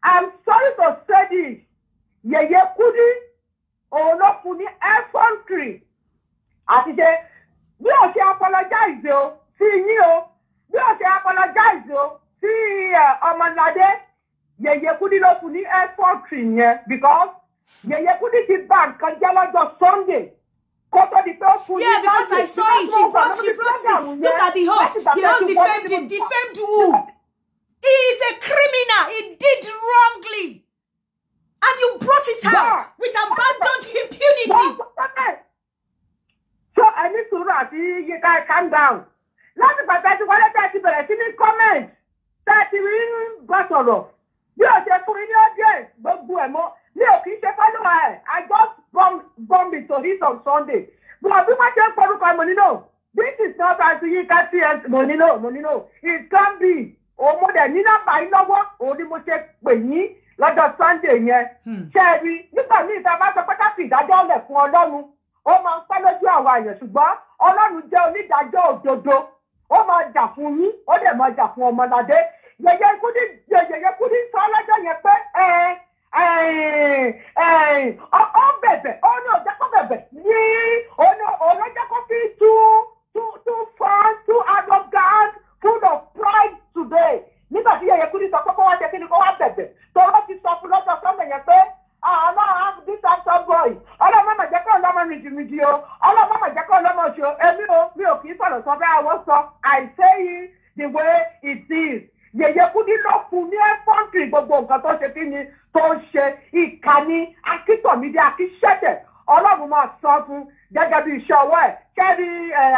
I'm sorry to say this. Yèyé Kúdí òun ló fún ní effrontery. Àti ṣe bí ó ṣe apologize o sí yín o. Bí ó ṣe apologize o sí Ọmọládé. Yèyé Kúdí ló fún ní effrontery yẹn because Yèyé Kúdí ti bá nǹkan jẹ́ lọ́jọ́ Sunday. Yeah, because I saw it. She brought it. Look at the host. The host defamed him. Defamed who? He is a criminal. He did wrongly. And you brought it out with abandoned impunity. So I need to you guys calm down. Láti pàtàkì wọlé tẹ́tí bẹ̀rẹ̀ sí ní comment. Tẹ́tí rí ń bá sọ̀rọ̀. Bí o ṣe fún ní audience gbogbo ẹ̀ mọ́. Mi ò kì í ṣe follower ẹ̀. I just bomb it to hit on Sunday. But bí wọ́n ṣe ń porúkọ mo ní no. This is not anti-Yinka TNT. Mo ní no. It can be. Òun dẹ̀ ní nọ́mbà yín lọ́wọ́. Òun ni mo ṣe pè yín lọ́jọ́ Sunday yẹn. Ṣé ẹ rí nígbà míì tá a bá sọ pé ká fi ìdájọ́ lẹ̀ fún Ọlọ́run. Ó máa ń pẹ́ lójú àwọn àyàn ṣùgbọ́n Ọlọ́run jẹ́ onídàájọ́ òdodo. Ó máa jà fún yín. Ó dẹ̀ máa jà fún Ọmọládé. Yèyé Kúdí sọ lọ́jọ́ yẹn pé ọkọ bẹ̀bẹ̀ ó ní ọjà kó bẹ̀bẹ̀ ní ọlọ́jà kó fi too fun too arrogant full of pride today nígbà tí Yèyé Kúdí sọ pé kó wá jẹ́ kí ni kó wá bẹ̀bẹ̀ tọ́lọ́ ti sọ fún lọ́jọ́ sọ́mọ̀ yẹn pé ọlọ́run this handsome boy ọlọ́run má jẹ́ kó ọlọ́mọ rìndìrìndì o ọlọ́run má jẹ́ kó ọlọ́mọ ṣe mi ò kì í sọ̀rọ̀ sọ bẹ́ẹ̀ àwọn sọ I say it the way it is. Yèyé Kúdí ló fún ní ẹ̀fọ́ǹtì gbogbo nǹkan tó ṣe kí ni tó ń ṣe ìkànnì Akíntómídé Akíṣẹ́tẹ̀ Ọlọ́run máa sọ fún gẹ́gẹ́ bí iṣẹ́ ọwọ́ ẹ̀ kẹ́rí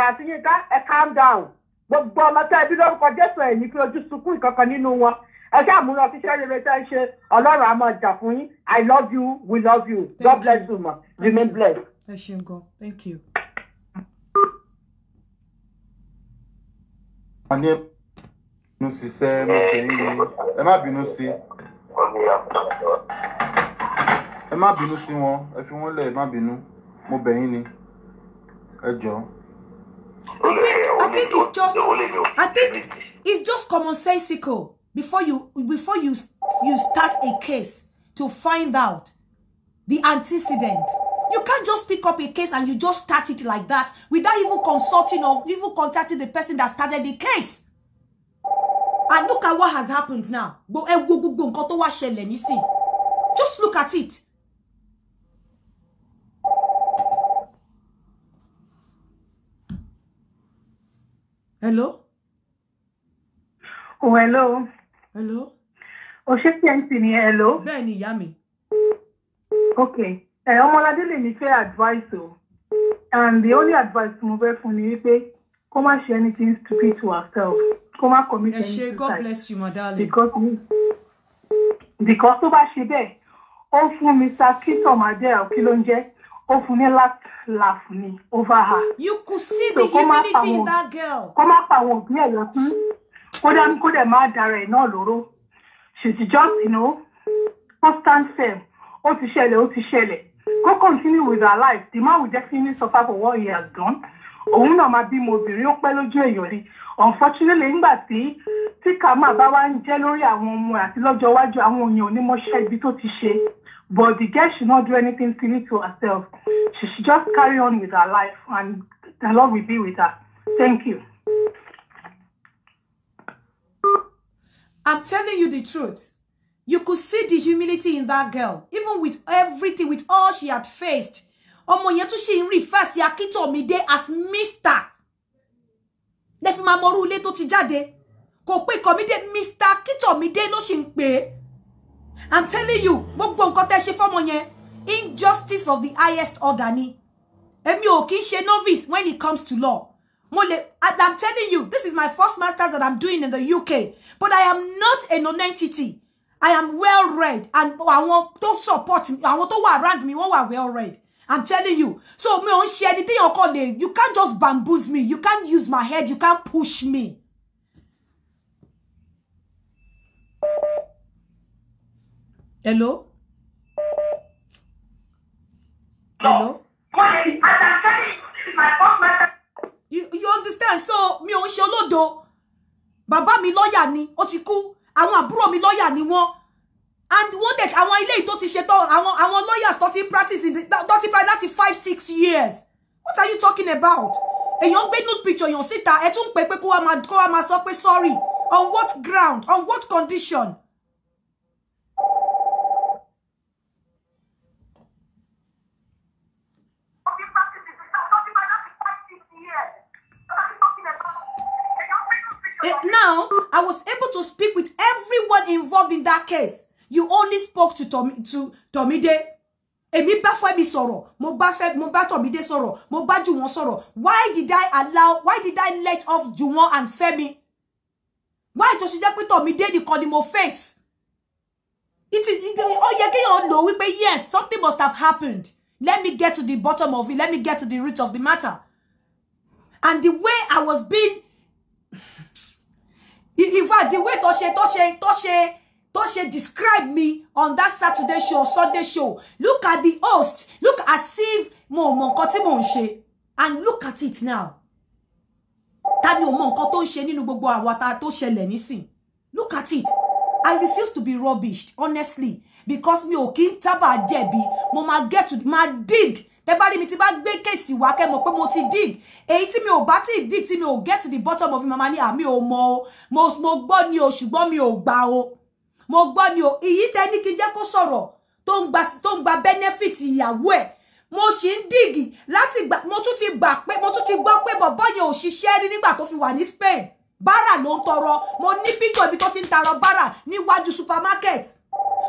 àtìyínká ẹ̀ calm down gbogbo ọmọ tẹ́ ẹbí lórúkọ Jésù ẹ̀ ní kí ojú sunkún ìkankan nínú wọn ẹ ṣáà múra ṣiṣẹ́ rere tẹ́ ẹ ṣe Ọlọ́run á máa jà fún yín I love you we love you God bless you ma remain blessed. ẹ ṣeun gan thank you. Ani bínú sí sẹ́ mo pè yín ni ẹ má bínú sí ẹ má bínú sí wọn ẹ fi wọn lẹ̀ ẹ má bínú mo bẹ̀ yín ni ẹ jọ̀ọ́. I think it's just commonsensical before you start a case to find out the antecedent. You can't just pick up a case and you just start it like that without even consulting or even contacting the person that started the case. And look at what has happened now. Just look at it. Hello? Oh, hello. Hello? Oh, ṣé TNT ni hello? Bẹ́ẹ̀ni, ìyá mi. Okay. Ọmọládé lè ní fẹ́ advice o. And the only advice mo fẹ́ fún ni wípé kó má ṣe anything stupid to herself. Kó má commit any suicide. God bless you, my darling. Because tó bá ṣe bẹ́ẹ̀, ó fún Mr. Akíntómídé kí ló ń jẹ́, ó fún ní laugh ni over her. You could see the humility in that girl. Kó má pa àwọn òbí ẹ̀ lọ́kùn. Kó dẹ̀ má dára ẹ̀ náà lóró. She's just, ó stand firm. Ó ti ṣẹlẹ̀. Go continue with her life. The man will definitely suffer for what he has done. Òun náà máa bímọ obìnrin ó pẹ́ lójú èèyàn rí. Unfortunately, nígbà tí kàmá bá wá ń jẹ́ lórí àwọn ọmọ àti lọ́jọ́ iwájú àwọn èèyàn onímọ̀ṣẹ́ ibi tó ti ṣe. But the girl should not do anything silly to herself. She should just carry on with her life and the Lord will be with her. Thank you. I'm telling you the truth. You could see the humility in that girl, even with everything, with all she had faced. Ọmọ yẹn tún ṣe ń refer sí Akíntómídé as Mr. Lẹ́fi máa mọrú ilé tó ti jáde. Kò pé Kọ́mídé Mr. Akíntómídé ló ṣe ń pè. I'm telling you, gbogbo nǹkan tẹ́ ṣe fọ́mọ yẹn, injustice of the highest order ni. Èmi ò kì í ṣe novice when it comes to law. I'm telling you, this is my first master's that I'm doing in the UK. But I am not a non-entity. I am well read, and I want to support me. I want to around me. Wọ́n wà well read. I'm telling you. So me on share anything you call it. You can't just bamboozle me. You can't use my head. You can't push me. Hello? Hello? You understand? So me on share olodo. Bàbá mi lawyer ni, ó ti kú. Àwọn àbúrò mi lawyer ni wọ́n. And wọ́n dẹ̀ àwọn ilé tó ti ṣe tó àwọn lawyers tó ti practice láti 5-6 years. What are you talking about? Èyàn gbé nude picture yàn síta ẹ tún pé kó wá máa sọ pé sorry. On what ground? On what condition? Now, I was able to speak with everyone involved in that case. You only spoke to Tomide. Èmi bá Fẹ́mi sọ̀rọ̀, mo bá Tomide sọ̀rọ̀, mo bá Juwon sọ̀rọ̀. Why did I let off Juwon and Fẹ́mi? Why tó ṣe jẹ́ pé Tomide nìkan ni mo face? Ó yẹ kéèyàn know wípé yes, something must have happened. Let me get to the bottom of it. Let me get to the root of the matter. And the way I was being, in fact, the way Toshe described me on that Saturday show, Sunday show. Look at the host. Look as if mo koti mo nse. And look at it now. Tani o mo nkan tó nse nínú gbogbo àwa tó ṣẹlẹ̀ nísìn. Look at it. I refuse to be rubbished, honestly, because mi ò kí tábà jẹ̀bi. Mo ma get to dig. Tẹ́ bá rí mi tí bá gbé case wá kẹ́ mọ̀ pé mo ti dig. Èyí tí mi ò bá ti dig tí mi ò get to the bottom of it, mama ni mi ò mọ̀ o. Mo gbọ́ ni o ṣùgbọ́n mi ò gbà o. Mo gbọ́ ni o. Èyí tẹ́ ní kí n jẹ́ kó sọ̀rọ̀ tó ń gba benefit ìyàwó ẹ̀. Mo ṣì ń dig láti gbà mo tún ti gbọ́ pé bọ̀bọ́ yẹn ò ṣiṣẹ́ rí nígbà tó fi wà ní Spain. Bara ló ń tọrọ. Mo ní picture ibi tó ti ń tọrọ bara níwájú supermarket.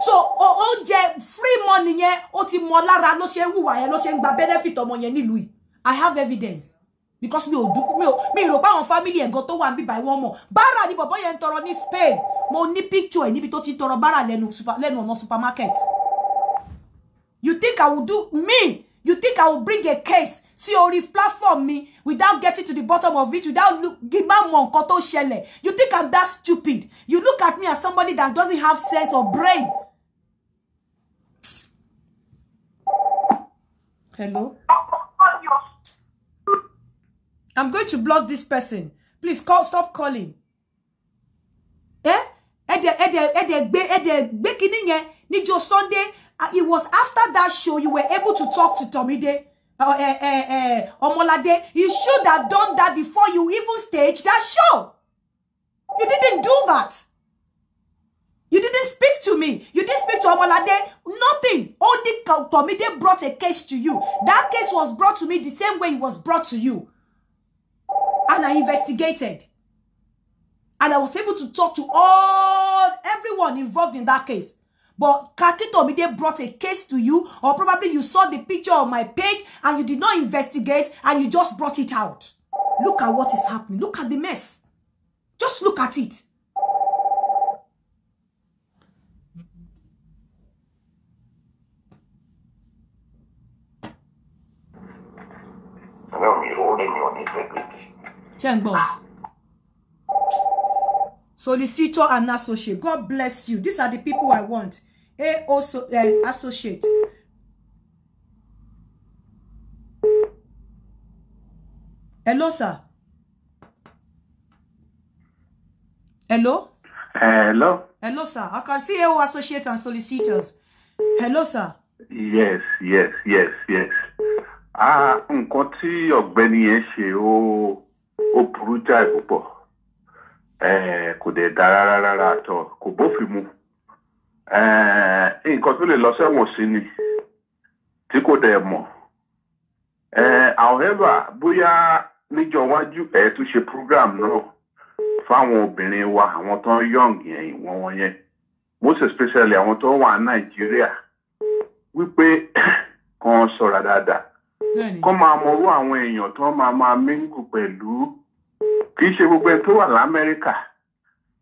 So oúnjẹ free money yẹn ó ti mọ lára ló ṣe ń hùwà yẹn ló ṣe ń gba benefit ọmọ yẹn nílùú yìí. I have evidence. Because mi rò pé àwọn family ẹ̀gọ́ tó wà níbí báyìí wọ́n mọ̀. Bara ni bọ̀bọ́ yẹn ń tọrọ ní Spain. Mo ní picture ẹ̀ níbi tó ti ń tọrọ bara lẹ́nu ọ̀nà supermarket. You think I will do me? You think I will bring a case see orí platform me without getting to the bottom of it, without giving mon koto shele? You think I'm that stupid? You look at me as somebody that doesn't have sense or brain. Hello? I'm going to block this person. Please stop calling. Nijo Sunday, it was after that show you were able to talk to Tomide. Omolade, you should have done that before you even staged that show. You didn't do that. You didn't speak to me. You didn't speak to Omolade. Nothing. Only Tomide brought a case to you. That case was brought to me the same way it was brought to you. And I investigated. And I was able to talk to everyone involved in that case. But Kaki Tomide brought a case to you, or probably you saw the picture on my page and you did not investigate and you just brought it out. Look at what is happening. Look at the mess. Just look at it. Solicitor and associate. God bless you. These are the people I want. Also associate. Hello, sir. Hello? Hello? Hello, sir. I can see AO associates and solicitors. Hello, sir. Yes. Nǹkan tí ọ̀gbẹ́ni yẹn ṣe ó burú jáì púpọ̀. Kò dẹ̀ dára rárá àtọ̀, kò bófin mu. Nǹkan tó lè lọ sẹ́wọ̀n sí ni tí kò dẹ̀ mọ̀. However, bóyá níjọ́ iwájú tún ṣe program náà fáwọn obìnrin wa, àwọn tó young yẹn wọ́n yẹn, most especially àwọn tó wà ní Nàìjíríà, wípé kan sọ̀rọ̀ dáadáa. Kọ́ máa mọ̀rú àwọn èèyàn tó máa mingle pẹ̀lú, kì í ṣe gbogbo ẹni tó wà l'Amẹ́ríkà,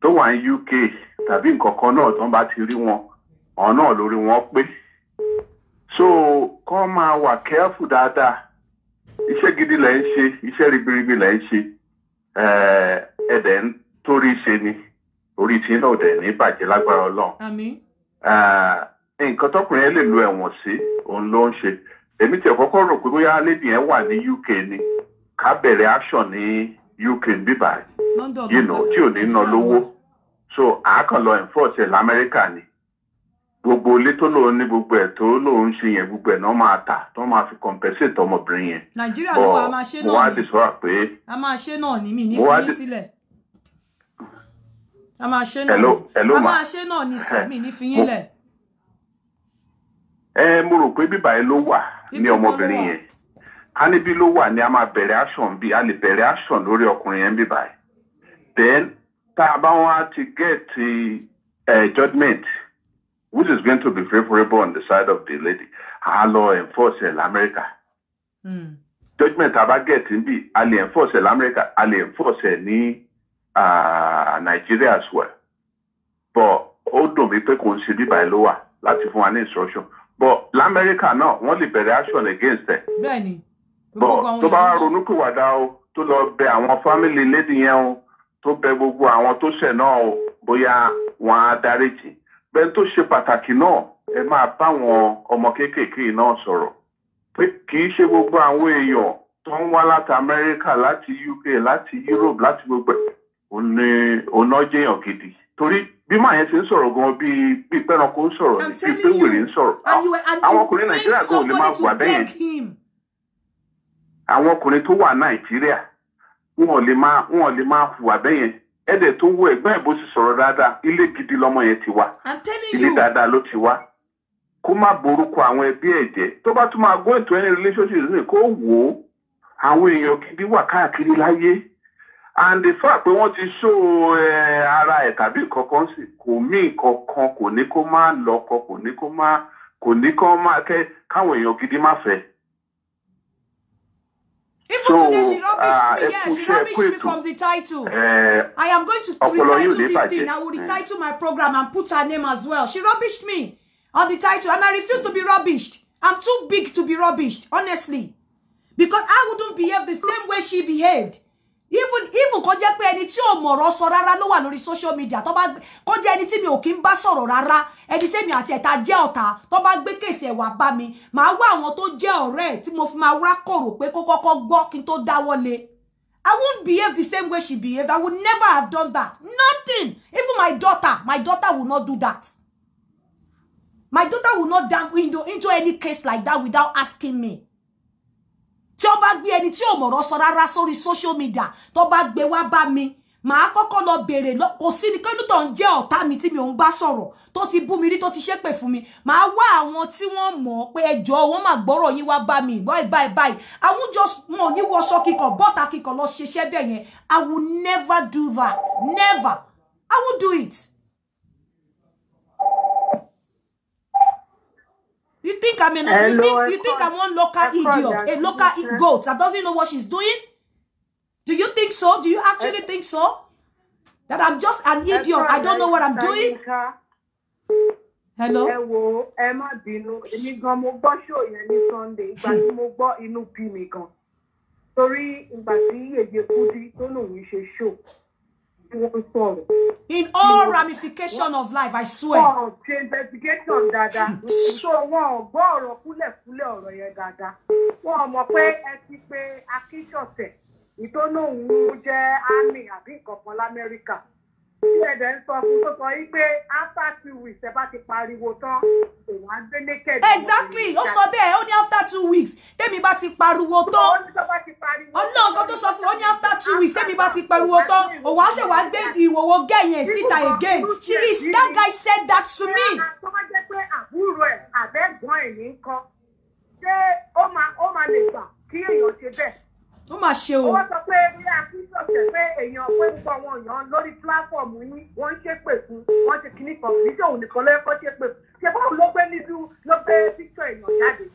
tó wà ní UK tàbí nǹkan kan náà tó bá ti rí wọn, ọ̀nà náà lórí wọn pé. So kọ́ máa wà careful dáadáa. Iṣẹ́ gidi lẹ̀ ń ṣe, iṣẹ́ ribiribi lẹ̀ ń ṣe. Ẹ̀dẹ̀ ń torí ṣe ni, orí tí náà dẹ̀ ní bàjẹ́ lágbára Ọlọ́run. Àmín. Nǹkan tọkùnrin yẹn lè lo ẹ̀wọ̀n sí, òun ló ń ṣe. Èmi tí kọ́kọ́ rò pé bóyá lady yẹn wà ní UK ni, ká bẹ̀rẹ̀ action ní UK bíbá, tí ò ní ná lówó. So àákàn lọ enforce ẹ̀ l'Amẹ́ríkà ni. Gbogbo ilé tó lòun ní gbogbo ẹ̀ tó lòun ṣe yẹn gbogbo ẹ̀ náà máa tà tó máa fi compensate ọmọbìnrin yẹn. Nàìjíríà ló wà máa ṣe náà ni. Mo wá dìsọ́ra pé. A máa ṣe náà ni mi ní fi sílẹ̀. A máa ṣe náà ni. A máa ṣe náà ni sẹ́mi ní fi yín lẹ̀. Mo rò pé bíbá yẹn ló wà ní ọmọbìnrin yẹn. Ká níbí ló wà ní a máa bẹ̀rẹ̀ action bí a lè bẹ̀rẹ̀ action lórí ọkùnrin yẹn bíbá yẹn. Then tá a bá wọn ti get judgment which is going to be favorable on the side of the lady, a lọ enforce ẹ̀ l'Amẹ́ríkà. Judgment tá a bá get níbí a lè enforce ẹ̀ l'Amẹ́ríkà, a lè enforce ẹ̀ ní Nigeria as well. But ó dùn mí pé kò ń ṣe bíbá yẹn ló wà láti fún wa ní instruction. But l'Amẹ́ríkà náà wọ́n lè bẹ̀rẹ̀ action against ẹ̀. Bẹ́ẹ̀ni. But tó bá ronúpìwàdà o, tó lọ bẹ àwọn family lady yẹn o, tó bẹ gbogbo àwọn tó ṣẹ̀ náà o, bóyá wọn á dáríjì. Bẹ́ẹ̀ tó ṣe pàtàkì náà, ẹ máa bá àwọn ọmọ kéékèèké náà sọ̀rọ̀. Pé kì í ṣe gbogbo àwọn èèyàn tó ń wá láti Amẹ́ríkà, láti UK, láti Europe, láti gbogbo ẹ̀, ọ̀nà jẹ́yàn gidi. Torí bí màá yẹn ti ń sọ̀rọ̀ gan bí pẹ́ranko ń sọ̀rọ̀ ní bí pé wèrè ń sọ̀rọ̀. Àwọn ọkùnrin Nàìjíríà gan ò lè máa wà bẹ́yẹn. Àwọn ọkùnrin tó wà Nàìjíríà wọn ò lè máa hùwà bẹ́yẹn. Ẹ̀dẹ̀ tó wọ ẹ̀gbọ́n ẹ̀ bó ti sọ̀rọ̀ dáadáa, ilé gidi lọmọ yẹn ti wá. Ilé dáadáa ló ti wá. Kó má borúkọ àwọn ẹbí ẹ̀ jẹ́. Tó bá tún máa go into any relationship ní kó wò ó. Àwọn èèyàn gidi wà káàkiri láyé. and the fact pé wọ́n ti show ara ẹ̀ tàbí kankan sí kò mí kankan kò ní kó má lọ́kọ kò ní kó má káwọn èèyàn gidi má fẹ́. Even today she rubbished me. Yeah, she rubbished me from the title. I am going to retitle this thing. I will retitle my program and put her name as well. She rubbished me on the title, and I refuse to be rubbished. I'm too big to be rubbished, honestly, because I wouldn't behave the same way she behaved. Even kó jẹ́ pé ẹni tí ò mọ̀rọ̀ sọ rárá ló wà lórí social media tó bá kó jẹ́ ẹni tí mi ò kí ń bá sọ̀rọ̀ rárá ẹni tí mi àti ẹ̀ta jẹ́ ọ̀tá tó bá gbé kéèsì ẹ̀ wá bá mi màá wá àwọn tó jẹ́ ọ̀rẹ́ ẹ̀ tí mo fi máa wá kọ̀rò pé kó kọ́kọ́ gbọ́ kí n tó dáwọ́lé. I won't behave the same way she behaved. I would never have done that. Nothing. Even my daughter will not do that. My daughter will not jump into any case like that without asking me. Tí ó bá gbé ẹni tí ò mọ̀rọ̀ sọ rárá sórí social media tó bá gbé wá bá mi màá kọ́kọ́ lọ béèrè kò sí ní kẹ́nu tó ń jẹ́ ọ̀tá mi tí mi ò ń bá sọ̀rọ̀ tó ti bú mi rí tó ti ṣépè fún mi màá wá àwọn tí wọ́n mọ̀ pé ẹjọ́ wọ́n máa gbọ́rọ̀ yín wá bá mi báyìí I won't just mo ní wọṣọ kíkọ bọ́tà kíkọ lọ ṣiṣẹ́ bẹ́ẹ̀ yẹn I will never do that. Never. I won't do it. You think I'm you think I'm one local idiot, a local goat that doesn't know what she's doing? Do you think so? Do you actually think so? That I'm just an idiot, I don't know what I'm doing? Hello? Ẹ wo, ẹ má bínú, èmi gan mo gbọ́ show yẹn ní Sunday, ìgbà tí mo gbọ́ inú bí mi gan. Torí ìgbà tí Yèyé Kudi tó lòun ṣe show. In all ramification of life, I swear. Oh, investigation dada. So wọ́n gbọ́ ọ̀rọ̀ kúlẹ̀kúlẹ̀ ọ̀rọ̀ yẹn dada. Wọ́n mọ̀ pé ẹ ti pé Akíṣọ̀tẹ̀ ìtọ́nà òun jẹ́ army àbí ìkọ̀kan l'Amẹ́ríkà. Ilé ẹ̀dẹ̀ ń sọ fún tó sọ yí pé after 2 weeks ẹ bá ti pariwo tán òun á gbé naked. Exactly, ó sọ bẹ́ẹ̀ ó ní after 2 weeks tẹ́mi bá ti pariwo tán. Ọ̀nà nǹkan tó sọ fún ó ní after 2 weeks tẹ́mi bá ti pariwo tán òun á ṣe wá gbé ìwòwò gẹ̀yìn síta again. That guy said that to me. Tó bá jẹ́ pé àbúrò ẹ̀ àbẹ́gbọ́n ẹ̀ ní kọ́ ṣé ó máa lè gbà kí èèyàn ṣe bẹ́ẹ̀. Ó máa ṣe o. Ó wá sọ pé bí Akíṣọ̀tẹ̀ pé èèyàn pé ń gbọ́ wọn èèyàn lórí pláfọ̀mù yín wọ́n ń ṣépè fún wọ́n ṣe kíní kan kì í ṣe òun nìkan lẹ́kọ́ ṣépè fún. Ṣé báwo ló gbé píkṣọ̀ èèyàn jáde?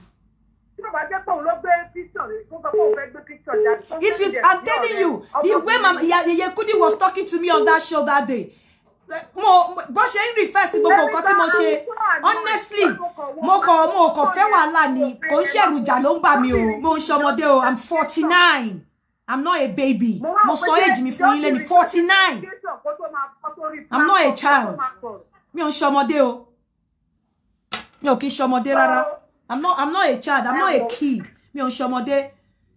Tí bàbá jẹ́ pé òun ló gbé píkṣọ̀ rẹ̀ tó sọ pé òun fẹ́ gbé píkṣọ̀ jáde. I'm telling you, the way Yèyé Kudi was talking to me on that show that day, bó ṣe ń refer sí gbogbo nǹkan tí mo ṣe honestly mo kàn fẹ́ wàhálà ni kò ń ṣẹ̀rù ìjà ló ń bà mí o mo ń ṣọmọdé o I'm 49 I'm not a baby mo sọ age mi fún yín lẹ́ni 49 I'm not a child mi ò ń ṣọmọdé o mi ò kí ń ṣọmọdé rárá I'm not a child I'm not a kid mi ò ń ṣọmọdé.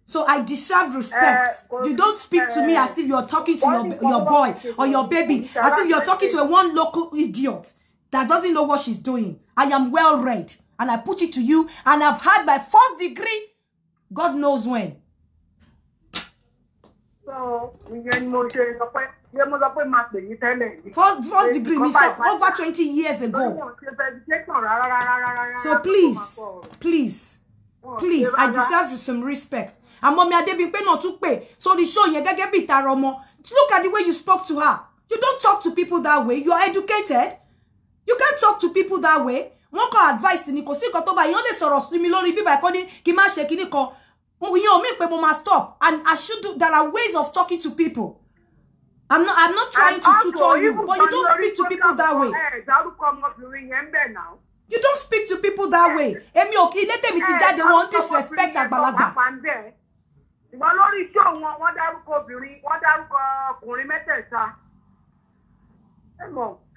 So I deserve respect. You don't speak to me as if you're talking to your boy or your baby, as if you're talking to a one local idiot that doesn't know what she's doing. I am well read, and I put it to you, and I've had my first degree, God knows when. So, first degree, over 20 years ago. So please, I deserve some respect. And Mommy Adebimpe náà tún pè sórí show yẹn gẹ́gẹ́ bí ìtara ọmọ. Look at the way you spoke to her. You don't talk to people that way. You are educated. You can't talk to people that way. Wọ́n kọ advice ni kò sí nǹkan tó bá yín lè sọ̀rọ̀ sí mi lórí bíbá ẹ̀kọ́ ní kí n má ṣe kíní kan. Ìyẹn ò mí pé mo máa stop. And I should do. There are ways of talking to people. I'm not trying to tutor you, but you don't speak to people that way. You don't speak to people that way. Èmi ò kí ilé tèmi ti jáde wọ́n disrespect àgbàlagbà. Ìwọ lórí show wọ́n dárúkọ obìnrin, wọ́n dárúkọ ọkùnrin mẹ́tẹ̀ẹ̀ta.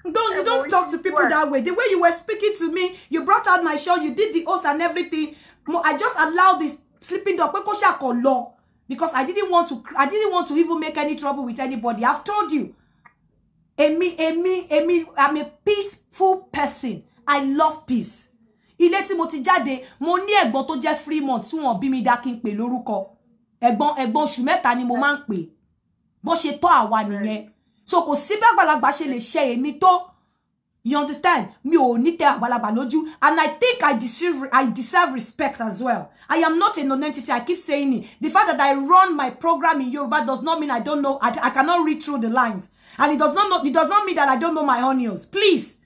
You don't talk to people that way. The way you were speaking to me, you brought out my show, you did the host and everything. I just allowed this sleeping dog because I didn't want to even make any trouble with anybody. I've told you. Emi, I'm a peaceful person. I love peace. Ilé tí mo ti jáde, mo ní ẹ̀gbọ́n tó jẹ́ 3 months tí wọ́n bí mi dá kí n pè lórúkọ. Ẹ̀gbọ́n oṣù mẹ́ta ni mo máa ń pè. Bó ṣe tọ́ àwa nìyẹn. So kò sí bí àgbàlagbà ṣe lè ṣe èmi tó. You understand? Mi ò ní tẹ àgbàlagbà lójú, and I think I deserve respect as well. I am not a non-entity. I keep saying it. The fact that I run my program in Yoruba does not mean I don't know. I cannot read through the lines, and it does not mean that I don't know my onions. Please.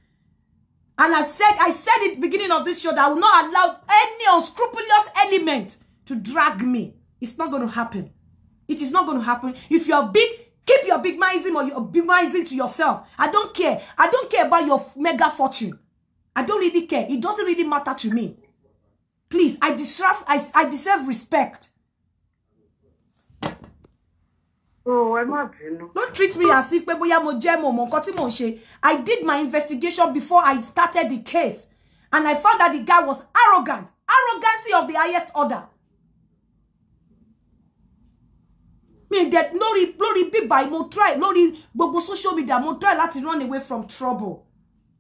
And I said at the beginning of this show that I will not allow any unscrupulous element to drag me. It's not going to happen. It is not going to happen. If you are big, keep your big mindism or your big mindism to yourself. I don't care. I don't care about your mega fortune. I don't really care. It doesn't really matter to me. Please, I deserve respect. Oh, I'm not. Don't treat me as if I did my investigation before I started the case. And I found that the guy was arrogant. Arrogancy of the highest order. Me that lori big by mo try lori gbogbo social media mo try to run away from trouble,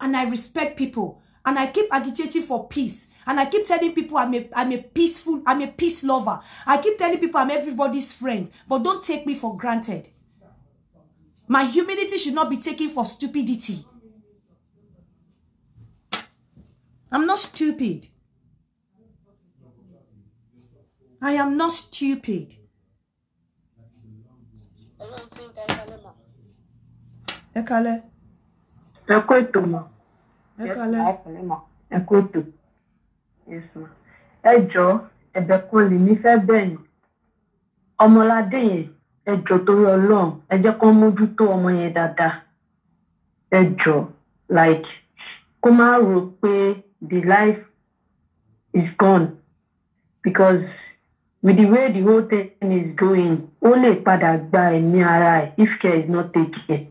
and I respect people, and I keep agitating for peace, and I keep telling people I'm a peace lover. I keep telling people I'm everybody's friend, but don't take me for granted. My humility should not be taken for stupidity. I'm not stupid. I am not stupid. Ekale. Ekweto ma. Ekale. Ekweto. Yes ma. Ẹjọ́, ẹ̀bẹ̀ kan lè mi fẹ́ bẹ̀yìn. Ọmọládé yẹn, ẹjọ́ torí Ọlọ́run, ẹ jẹ́ kó mójútó ọmọ yẹn dáadáa. Ẹjọ́, like, kó má rò pé the life is gone, because with the way the whole thing is going, ó lè padà gba ẹ̀mí ara ẹ̀ if care is not taken.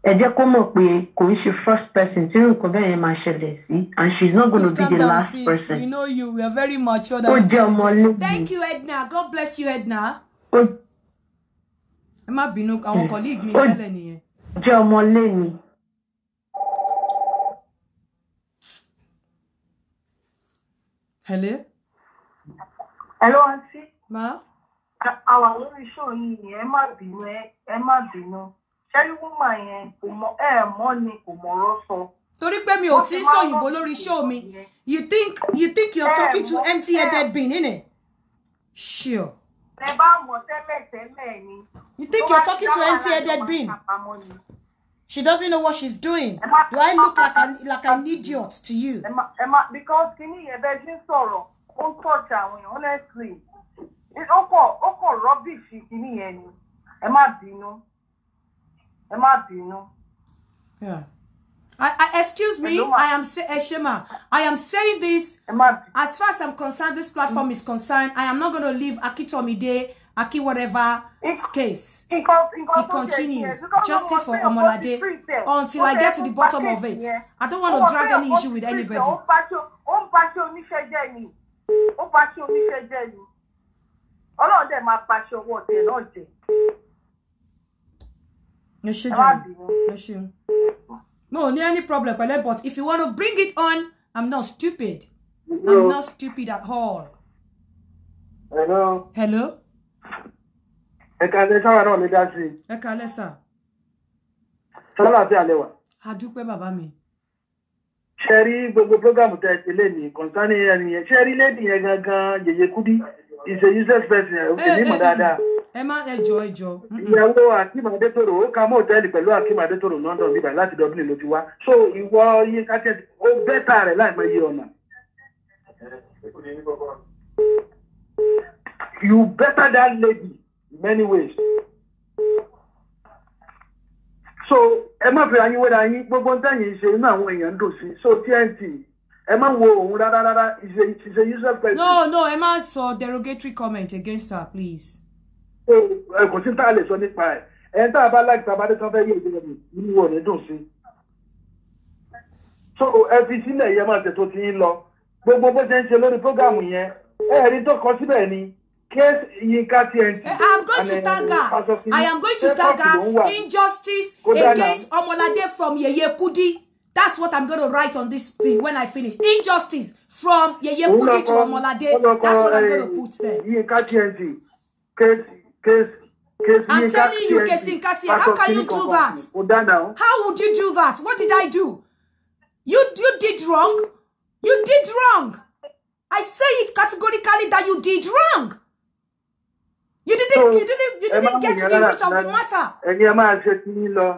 Ẹ jẹ́ kó mọ̀ pé kò ń ṣe first person tí nǹkan bẹ́ẹ̀ yẹn máa ṣẹlẹ̀ sí, and she's not going to be the last person. We know you. We are very mature. Ó jẹ́ ọmọ lóbi. Thank you, Edna. God bless you, Edna. Ẹ má bínú, àwọn colleague mi tẹ́lẹ̀ nìyẹn. Ó jẹ́ ọmọ lẹ́ni. Hello? Hello, auntie. Ma? Our lórí show yìí ni ẹ má bínú. Ṣẹ́rí woman yẹn kò mọ mọ́ ni kò mọ̀rọ̀ sọ. Torí pé mi ò tí ń sọ òyìnbó lórí show mi. You think you're talking to empty-headed being, innit? Sure. Ẹ bá mọ̀ tẹ́lẹ̀ ni. You think you're talking to empty-headed being? She doesn't know what she's doing. Do I look like an idiot to you? Because kini yẹn bẹ́ẹ̀ ṣe ń sọ̀rọ̀, ó ń touch àwọn èèyàn, honestly. Ó kọ̀ rubbish kini yẹn ni. Ẹ má bínú. Yeah. Excuse me, Shema, I am saying this, as far as I'm concerned, this platform is concerned, I am not going to leave Akitomide, whatever case. It continues. Justice for Omolade until I get to the bottom of it. I don't want to drag any issue with anybody. No, any problem, but if you want to bring it on, I'm not stupid. I'm not stupid at all. Hello. Hello. Ekale sawa na mi da si. Ekale sa. Sala ti alewa. Adúpẹ́ bàbá mi. Sherry gbogbo program te tele ni concerning ẹni yẹn. Sherry lady yẹn gangan Yeye Kudi is a useless person. O ti ni mo dáadáa. Ẹ má ẹjọ́. Ìyàwó Akim Adetoro ó ka mọ́ hòtẹ́ẹ̀lì pẹ̀lú Akim Adetoro London bíbá láti Dublin ló ti wá. So ìwọ yín káṣẹ́ ó bẹ́tà rẹ̀ láì mọ iye ọ̀nà. You better that lady in many ways. So ẹ má fi ayé wẹ́rẹ́ ayé gbogbo ntẹ́yìn ṣe inú àwọn èèyàn ń dùn sí. So TNT ẹ má wo òun rárá is a useless person. No, ẹ má sọ derogatory comment against her, please. Kò sí tá a lè sọ nípa ẹ̀. Ẹ̀ tá a bá láì tàbá dé tán fẹ́ yé ìdílé mi nínú wọn ní dùn sí. So ẹ fi sílẹ̀ yẹn máa tètò tí ń lọ. Gbogbo bó ṣe ń ṣe lórí prógámù yẹn, ẹ̀rí tó kọ síbẹ̀ ni case Yinka TNT. I'm going to tag her. I am going to tag her injustice against Omolade from Yeye Kudi. That's what I'm going to write on this thing when I finish. Injustice from Yeye Kudi to Omolade. That's what I'm going to put there. Yinka TNT. I'm telling you, Kesin Katia, how can you do that? How would you do that? What did I do? You did wrong. You did wrong. I say it categorically that you did wrong. You didn't get to the root of the matter. Ẹni ẹ máa ṣe tí yín lọ.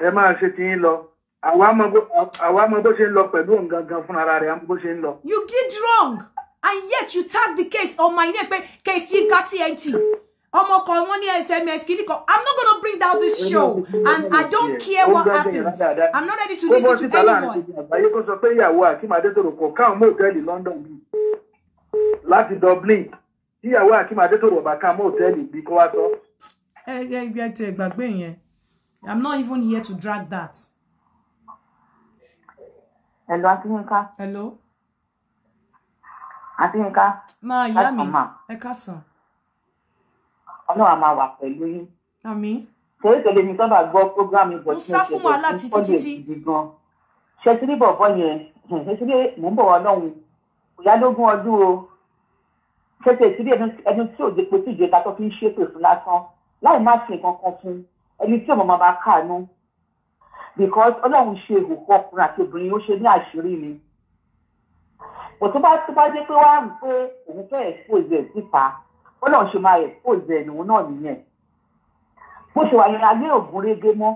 Ẹ máa ṣe tí yín lọ. Àwa mọ bó ṣe ń lọ pẹ̀lú òun gangan fún ara rẹ̀ bó ṣe ń lọ. You did wrong. And yet you tag the case on my name. Case Yinka TNT. I'm not going to bring down this show. And I don't care what happens. I'm not ready to listen to anyone. Láti Dublin. Ìyàwó Akim Adétòrò bá ká mọ́ hòtẹ́ẹ̀lì bí kó wá sọ. I'm not even here to drag that. Hello, Auntie Yinka. Hello. Auntie Yinka. Ma, yami. Ẹ káàsán. Ọlọ́run máa wà pẹ̀lú yín. Àmín. Torí tẹ̀lé mi sábà gbọ́ program ìbọ̀ tí mo ṣe wàhálà títí. Ṣé tí ní bọ̀bọ̀ yẹn, ṣé tí mò ń bọ̀ wá lọ́hùn, kò yá lógún ọdún o. Ṣé tí èsì ẹni tí òde pé tí ìjẹta tó fi ń ṣépè fún lásán, láì má ṣe nǹkan kan fún ẹni tí òmò máa káàánú. Because Ọlọ́run ṣe ìhòòhò ọkùnrin àti obìnrin ó ṣe ní àṣírí ni. Bò tó bá jẹ́ pé wá ń pé òun fẹ́ expose ẹ̀ síta, Ọlọ́run ṣe máa expose ẹ̀ nìwọ̀n náà nìyẹn. Bó ṣe wà yẹn ayé ògùn régé mọ́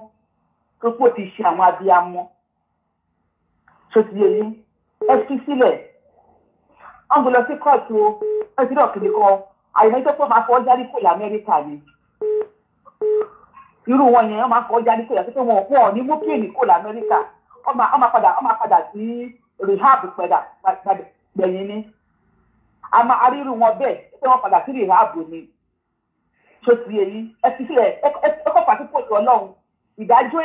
tó pò ti ṣe àwọn abiyamọ. Ṣé ti yé yín? Ẹ fi sílẹ̀. Wọ́n gbé lọ sí kóòtù o, ẹ ti dọ̀ kìnìún kan, àyẹ̀mọ́ tó pọ̀ máa fọ́ jáde kò l'Amẹ́ríkà ni. Irú wọn yẹn wọ́n máa fọ́ jáde kò yàtọ̀ pé wọn ò ní mú kéènì kò l'Amẹ́ríkà. Wọ́n máa padà sí rehab gbẹ̀yìn ni. Arírú wọn bẹ́ẹ̀ pé wọ́n padà sí rehab ni. Ṣé ti yé yín? Ẹ fi sílẹ̀ ẹ kọ́ pàṣẹ pòtù Ọlọ́run. Ìdájọ́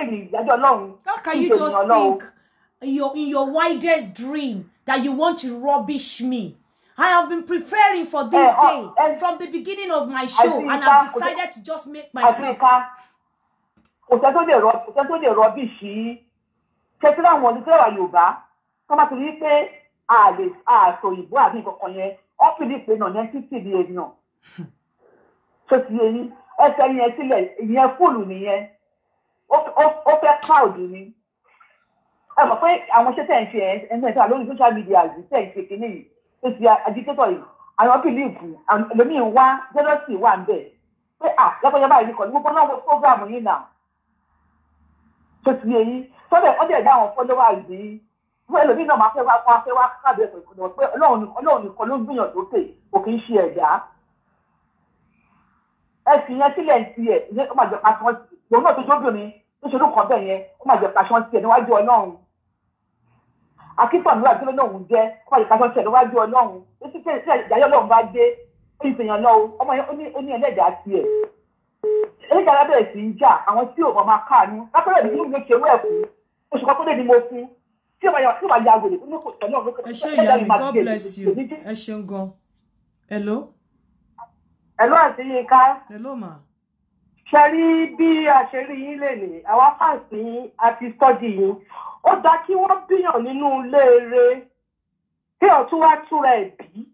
Ọlọ́run. How can you just think in your widest dream that you want to rubbish me? I have been preparing for this day from the beginning of my show, and I've decided to just make myself. Kò sẹ́ tó lè rubbish yìí. Ṣé tí láwọn olùsọ̀rọ̀ Yorùbá tó máa ti rí pé àṣọ òyìnbó àbí nǹkan yẹn wọ́n fi ní ìpè náà ní títì ní èèyàn. Ṣé ti yé yín? Ẹsẹ̀ yẹn sílẹ̀ ìyẹn fóònù nìyẹn. Ó fẹ́ cloud ni. Ẹ mọ̀ pé àwọn iṣẹ́ tẹ̀ ń ṣe ẹ̀ńtẹ̀ lórí social media yìí tẹ̀ ń ṣe kínní yìí tó ti agitator yìí àwọn bìlíìfù ẹlòmíín wá jẹ́lọ́sì wà ń bẹ̀ pé lọ́pọ̀lọpọ̀ báyìí nìkan ní gbogbo náà wọ́n program yìí náà. Ṣé ti yé yín? Sọ́dọ̀ wọ́n dẹ̀ dá àwọn followers yìí wọ́n ẹlòmíín náà máa fẹ́ wá káàdì ẹ̀sọ̀ ìkọ̀dọ̀ pé Ọlọ́run nìkan ló gbìyànjú lókè kò kì í ṣe ẹ̀dá. Ẹ fi yẹn sílẹ̀ ń tiẹ̀ ìyẹn ó máa jẹ pàṣẹ wọn lòun náà tó jóbìnrin tó ṣe olùkọ́ bẹ́ẹ̀ yẹn ó máa jẹ pàṣẹ wọn tiẹ̀ níwájú Ọlọ́run. Akíntọ̀nù àti Ọlọ́run jẹ́ ó máa jẹ pàṣẹ wọn tiẹ̀ níwájú Ọlọ́run. Títí tí ìdájọ́ Ọlọ́run bá dé ó ń fìyàn lọ́wọ́ ọmọ yẹn ó ní ẹlẹ́dàá tiẹ̀. Ẹlẹ́dàá alábẹ̀rẹ̀ sí ń jà àwọn tí ò máa káàánú lápẹ́rẹ́ ìdí mi ṣe wẹ̀ fún oṣù kan tó lé ni mo fún tí ó máa ya wèrè ní kò tọ́ náà lókè. Ẹ ṣé ìyá mi, God bless you. Ẹ ṣeun gan. Hello. Hello Aunty Yinka. Hello ma. Ṣé rí bí a ṣe rí yín lè ní àwa fáǹsì àti stọ́dì yín ó dá kí wọ́n bíyàn nínú ilé eré kí ọ̀tún wá túra ẹ̀ bí.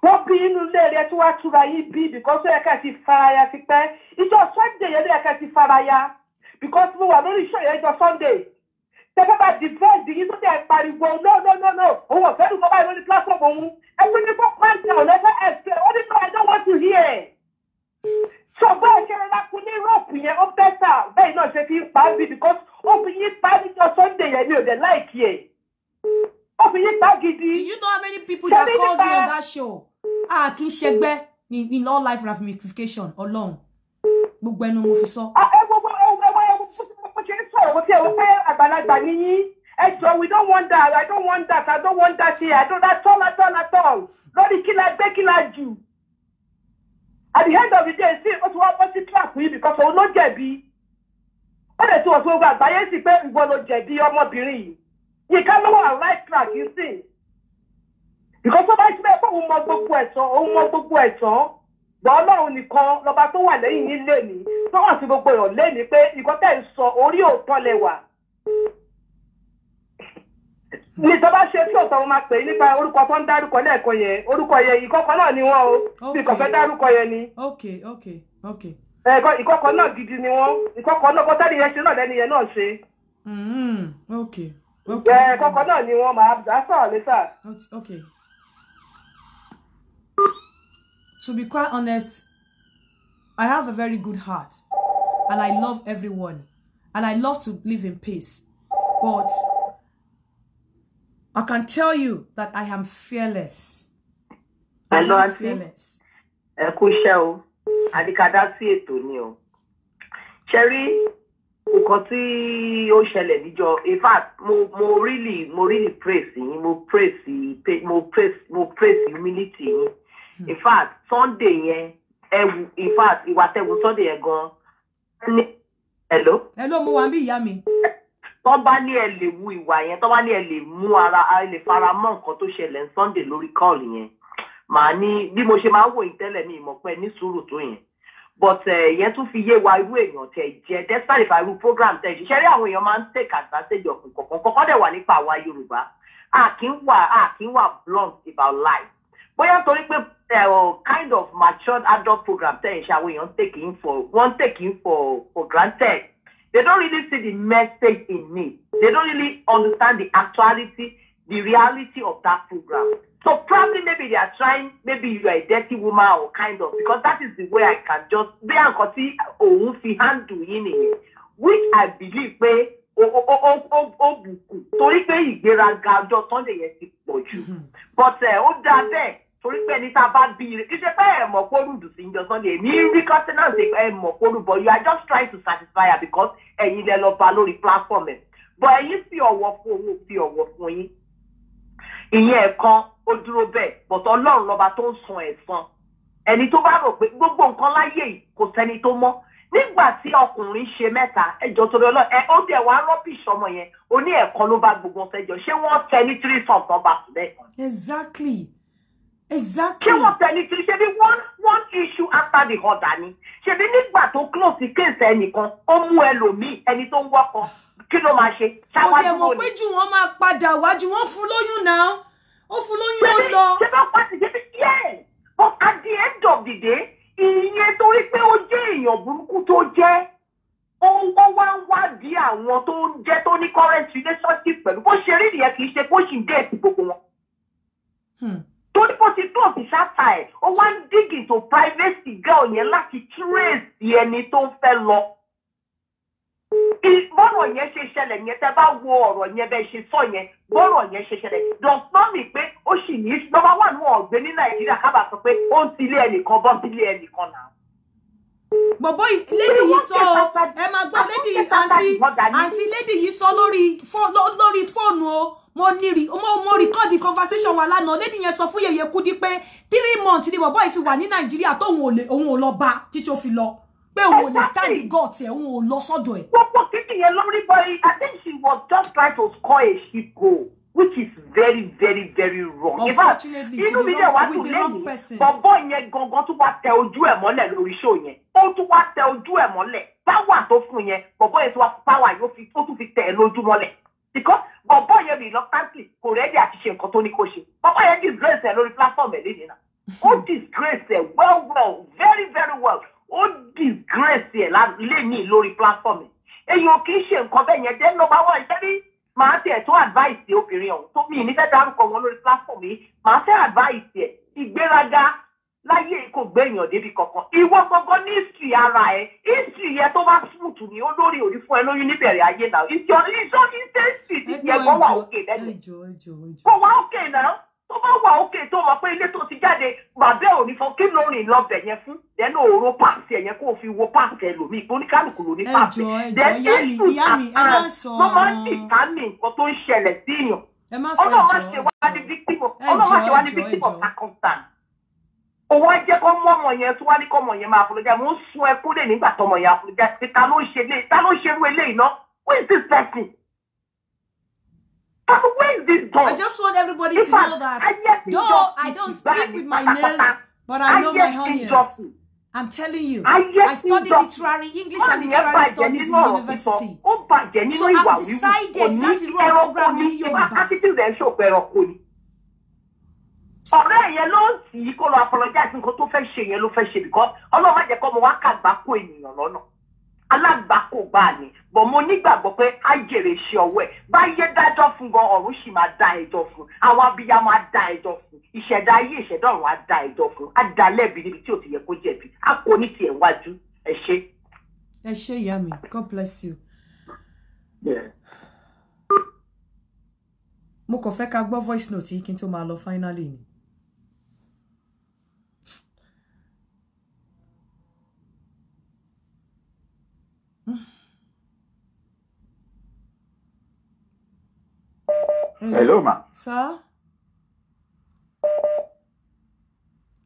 Wọ́n bí inú ilé eré tí wá túra yín bí because ó yẹ ká ti faraya ti pẹ́. Ìjọ Sunday yẹn ló yẹ ká ti faraya because mo wà lórí iṣẹ́ yẹn ìjọ Sunday. Tẹ́fẹ́ bá defend yín tó tẹ̀ pariwo no òun ọ̀fẹ́ ló bá lórí platform òun. Ẹgbẹ́ ní kó pàǹtí ọ̀nà ẹgbẹ́ ẹ̀sẹ̀ ó ní no I don't want to hear. So bẹ́ẹ̀ ṣe rẹ̀ lákun ní rope yẹn ó bẹ́tà bẹ́ẹ̀ náà ṣe fi pa á bí because obìnrin pa níjọ Sunday yẹn mi ò dẹ̀ láìkí ẹ̀. Obìnrin pa gidi. Do you know how many people that called me on that show? Kì í ṣẹgbẹ́ in all life ramification Ọlọ́run. Gbogbo ẹnu mo fi sọ. Mo ti ẹ̀wọ̀n pé àgbàlagbà ni yín. Ẹ jọ we don't want that I don't want that I don't want that here I don't at all. Lórí kí la gbé kí la jù. At the end of the day sí o ti wá bọ́ sí trap yìí because òun ló jẹ̀bi. Ó lè tí wọ́n fi gbogbo àgbáyé sí pé ìwọ ló jẹ̀bi ọmọbìnrin yìí. Yìnká ló wà right track yìí sí. Because ó bá ṣe bẹ́ẹ̀ pé òun mọ gbogbo ẹ̀tọ́. Gbọ́ Ọlọ́run nìkan lọ́ba tó wà lẹ́yìn yín lé ní tó wà sí gbogbo èèyàn lé ní pé nǹkan tẹ̀ ń sọ orí òótọ́ lẹ wà. Ní ìjọba ṣe tí òótọ́ wọn máa pè é nípa orúkọ tó ń dárúkọ lẹ́ẹ̀kan yẹn orúkọ yẹn ìkọ̀kọ̀ náà ni wọ́n o bí ìkọ̀fẹ́ dárúkọ yẹn ni. Okay. Ìkọ̀kọ̀ náà gidi ni wọ́n ìkọ̀kọ̀ náà kọ́tẹ́lì yẹn ṣe náà lẹ́ni yẹn náà ṣe. Okay. Kọ́kọ́ náà ni wọ́n máa dá sọ̀rọ̀ lẹ́sà. Okay. To be quite honest, I have a very good heart and I love everyone and I love to live in peace. But I can tell you that I am fearless. I am fearless. Kú iṣẹ́ o, àdìkadá sí ètò ni o. Cherry, nǹkan tí ó ṣẹlẹ̀ níjọ́, in fact, mo really praise yín, mo praise humility yín. In fact, Sunday yẹn, in fact, ìwà tẹ̀wù Sunday yẹn gan. Hello? Hello, mo wà bí ìyá mi. Tó bá ní ẹ lè wu ìwà yẹn, tó bá ní ẹ lè mú ara lè fara mọ́ nǹkan tó ṣẹlẹ̀ Sunday lórí call yẹn. Màá ní bí mo ṣe máa ń wò yín tẹ́lẹ̀ mi ìmọ̀ pé ní sùúrù tó yẹn. But yẹn tún fi yé wa irú èèyàn tẹ̀ jẹ́ despite if irú program tẹ̀ ṣiṣẹ́ rí àwọn èèyàn máa ń take advantage of kọ̀ọ̀kan dẹ̀ wà nípa àwa Yorùbá. A kì í wà blunt about life. Bóyá torí pé kind of matured adult program tẹ̀ ṣe àwọn èèyàn take in for granted. They don't really see the message in me. They don't really understand the actuality, the reality of that program. So probably maybe they are trying, maybe you are a dirty woman or kind of, because that is the way I can just be and continue òun fi handle yín nìyẹn, which I believe pé torí pé ìgbéraga ọjọ́ Sunday yẹn ti pọ̀ jù. But ó dá bẹ́ẹ̀ torí pé ẹni tá a bá bí i kí ṣe pé ẹ̀ mọ̀ kó rúdù sí ìjọ Sunday ní rí continent ẹ̀ mọ̀ kó rú, but you are just trying to satisfy her because ẹ̀yin lẹ lọ bá lórí platform ẹ̀. But ẹ̀yin fi ọ̀wọ̀ fún òun fi ọ̀wọ̀ fún yín. Ìyẹn ẹ̀kan ó dúró bẹ́ẹ̀, but Ọlọ́run lọ́ba tó ń san ẹ̀san. Ẹni tó bá rò pé gbogbo nǹkan láyé yìí kò sẹ́ni tó mọ̀. Nígbà tí ọkùnrin ṣe mẹ́ta, ẹjọ́ torí Ọlọ́run, ó dẹ̀ wá rọ́bìṣì ọmọ yẹn, ó ní ẹ̀kan ló bá gbogbo ọ̀sẹ̀ jọ. Ṣé wọ́n tẹ ní 3 sọ̀tàn kan back to back? Exactly. Ṣé wọ́n tẹ ní 3? Ṣé bí one issue after the other ni? Ṣé bí nígbà tó close the case ẹnìkan, ó mú ẹlòmíì, ẹni tó ń wọ́kọ̀, kí ló máa ṣe? Ó dẹ̀ mọ̀ pé jù wọ́n máa padà wájú, wọ́n fún lóyún náà. Ó fún lóyún ó lọ. Ṣé bá pàṣẹ ṣe bí yes, but at the end of the day, ìyẹn torí pé ó jẹ́ èèyàn burúkú tó jẹ́, ó wá ń wádìí àwọn tó ń jẹ́ tó ní current relationship pẹ̀lú bó ṣe rí nìyẹn, kì í ṣe bó ṣì ń dé ètò gbogbo wọn. Torí bó ti tó òsì ṣáta ẹ̀, ó wá ń dig into privacy girl yẹn láti trace ẹni tó ń fẹ́ lọ. Bọ́rọ̀ yẹn ṣe ṣẹlẹ̀ yẹn, tẹ́ bá wo ọ̀rọ̀ yẹn bẹ́ẹ̀ ṣe sọ yẹn, bọ́rọ̀ yẹn ṣe ṣẹlẹ̀. Dọ̀tọ́ mi pé ó sì ní lọ́wọ́ wà ní ọ̀gbẹ́ ní Nàìjíríà kábà sọ pé ó ń tilé ẹnìkan bọ́ sílé ẹnìkan náà. Bọ̀bọ̀ lady yìí sọ ẹ máa gbọ́ àǹtí lady yìí sọ lórí fóònù o. Mo record the conversation wa lánàá. Lady yẹn sọ fún Yèyé Kudi pé 3 months ni bọ̀bọ̀ yìí fi wà ní Nàìjíríà tó òun ò lọ bá títí ó fi lọ. Pé òun ò lè stand the gut ẹ̀, òun ò lọ sọ́dọ̀ ẹ̀. Pọ̀pọ̀ títí yẹn lórí bọ́ọ̀lì, I think she was just trying to score a sheep goal, which is very, very, very wrong. Unfortunately, inú mi dẹ̀ wá tún lẹ́yìn, bọ̀bọ̀ yẹn gangan tún wá tẹ ojú ẹ̀ mọ́lẹ̀ lórí show yẹn. Ó tún wá tẹ ojú ẹ̀ mọ́lẹ̀. Power tó fún yẹn, bọ̀bọ̀ yẹn tún wá power ó tún fi tẹ̀ ẹ́ lójú mọ́lẹ̀. Because bọ̀bọ̀ yẹn reluctantly kò rẹ́dí àti ṣe nǹkan tó ní kó ṣe. Bọ̀bọ̀ yẹn disgrace ẹ̀ lórí platform ẹ̀ lẹ́yìn náà. Ó disgrace ẹ̀ well, very, very well. Ó disgrace ẹ̀ lẹ́yìn lórí platform ẹ̀. Èyàn kì í ṣe nǹkan bẹ́ẹ̀ yẹn jẹ́ number one. Ṣé bí màá tiẹ̀ tó advice obìnrin ọ̀hún tó mi nífẹ̀ẹ́ dárúkọ wọn lórí platform yìí, màá fẹ́ advice ẹ̀. Ìgbéraga láyé kò gbẹ̀yàn débi kankan. Ìwọ gangan ní history ara ẹ̀. History yẹn tó bá smooth ni ó lórí òrí fún ẹ lóyún níbẹ̀rẹ̀ ayé náà. Ìjọ history ti yẹ kó wà òkè lẹ́nu. Kó wà òkè náà. Tó bá wà òkè tó mọ̀ pé ilé tó ti jáde, bàbá ò ní fọ kí ló rìn lọ́bẹ̀ yẹn fún. Dẹ́nu òró pàṣẹ yẹn kó o fi wo pàṣẹ lòmí. Ìpóníkálùkù ló ní pàṣẹ. Dẹ́nu ìyá mi ẹ má sọ. Wọ́n máa ń dìtámì nǹkan tó ń ṣẹlẹ̀ sí èèyàn. Ẹ má sọ ìjọ. Ọlọ́run máa ṣe wá ní victim of circumstance. Òwò ajẹ́ kọ́ mọ́ ọmọ yẹn tó wá ní kọ́ ọmọ yẹn máa apologize. Mo ń sun ẹkún lè nígbà tọmọ yẹn apologize. Pé ta ló ṣe irú eléyìí náà? Who is this person? Where is this done? I just want everybody to know that though I don't speak with my nails, but I know my onions. I'm telling you, I studied English and literary studies in university. So I've decided not to run a program in Yoruba. Ọ̀rẹ́ yẹn ló ń tì í kó lọ apologize nǹkan tó fẹ́ ṣe yẹn ló fẹ́ ṣe because Ọlọ́run má jẹ́ kó ọmọ wa kàgbá kó ènìyàn lọ́nà. alágbàkó gbà ní bọ̀ mo nígbàgbọ́ pé á jèrè iṣẹ́ ọwọ́ ẹ̀ báyé dájọ́ fún gan ọ̀run sì máa dá ẹjọ́ fún àwọn abiyamọ á dá ẹjọ́ fún ìṣẹ̀dá ayé ìṣẹ̀dá ọ̀run á dá ẹjọ́ fún á dá lẹ́bi níbi tí ò ti yẹ kó jẹ̀bi á kó ní tiẹ̀ wájú ẹ ṣé. ẹ ṣé ìyá mi, God bless you. Yeah. Mo kàn fẹ́ ká gbọ́ voice note yìí kí n tó máa lọ finally ni. Hello, ma. Sir?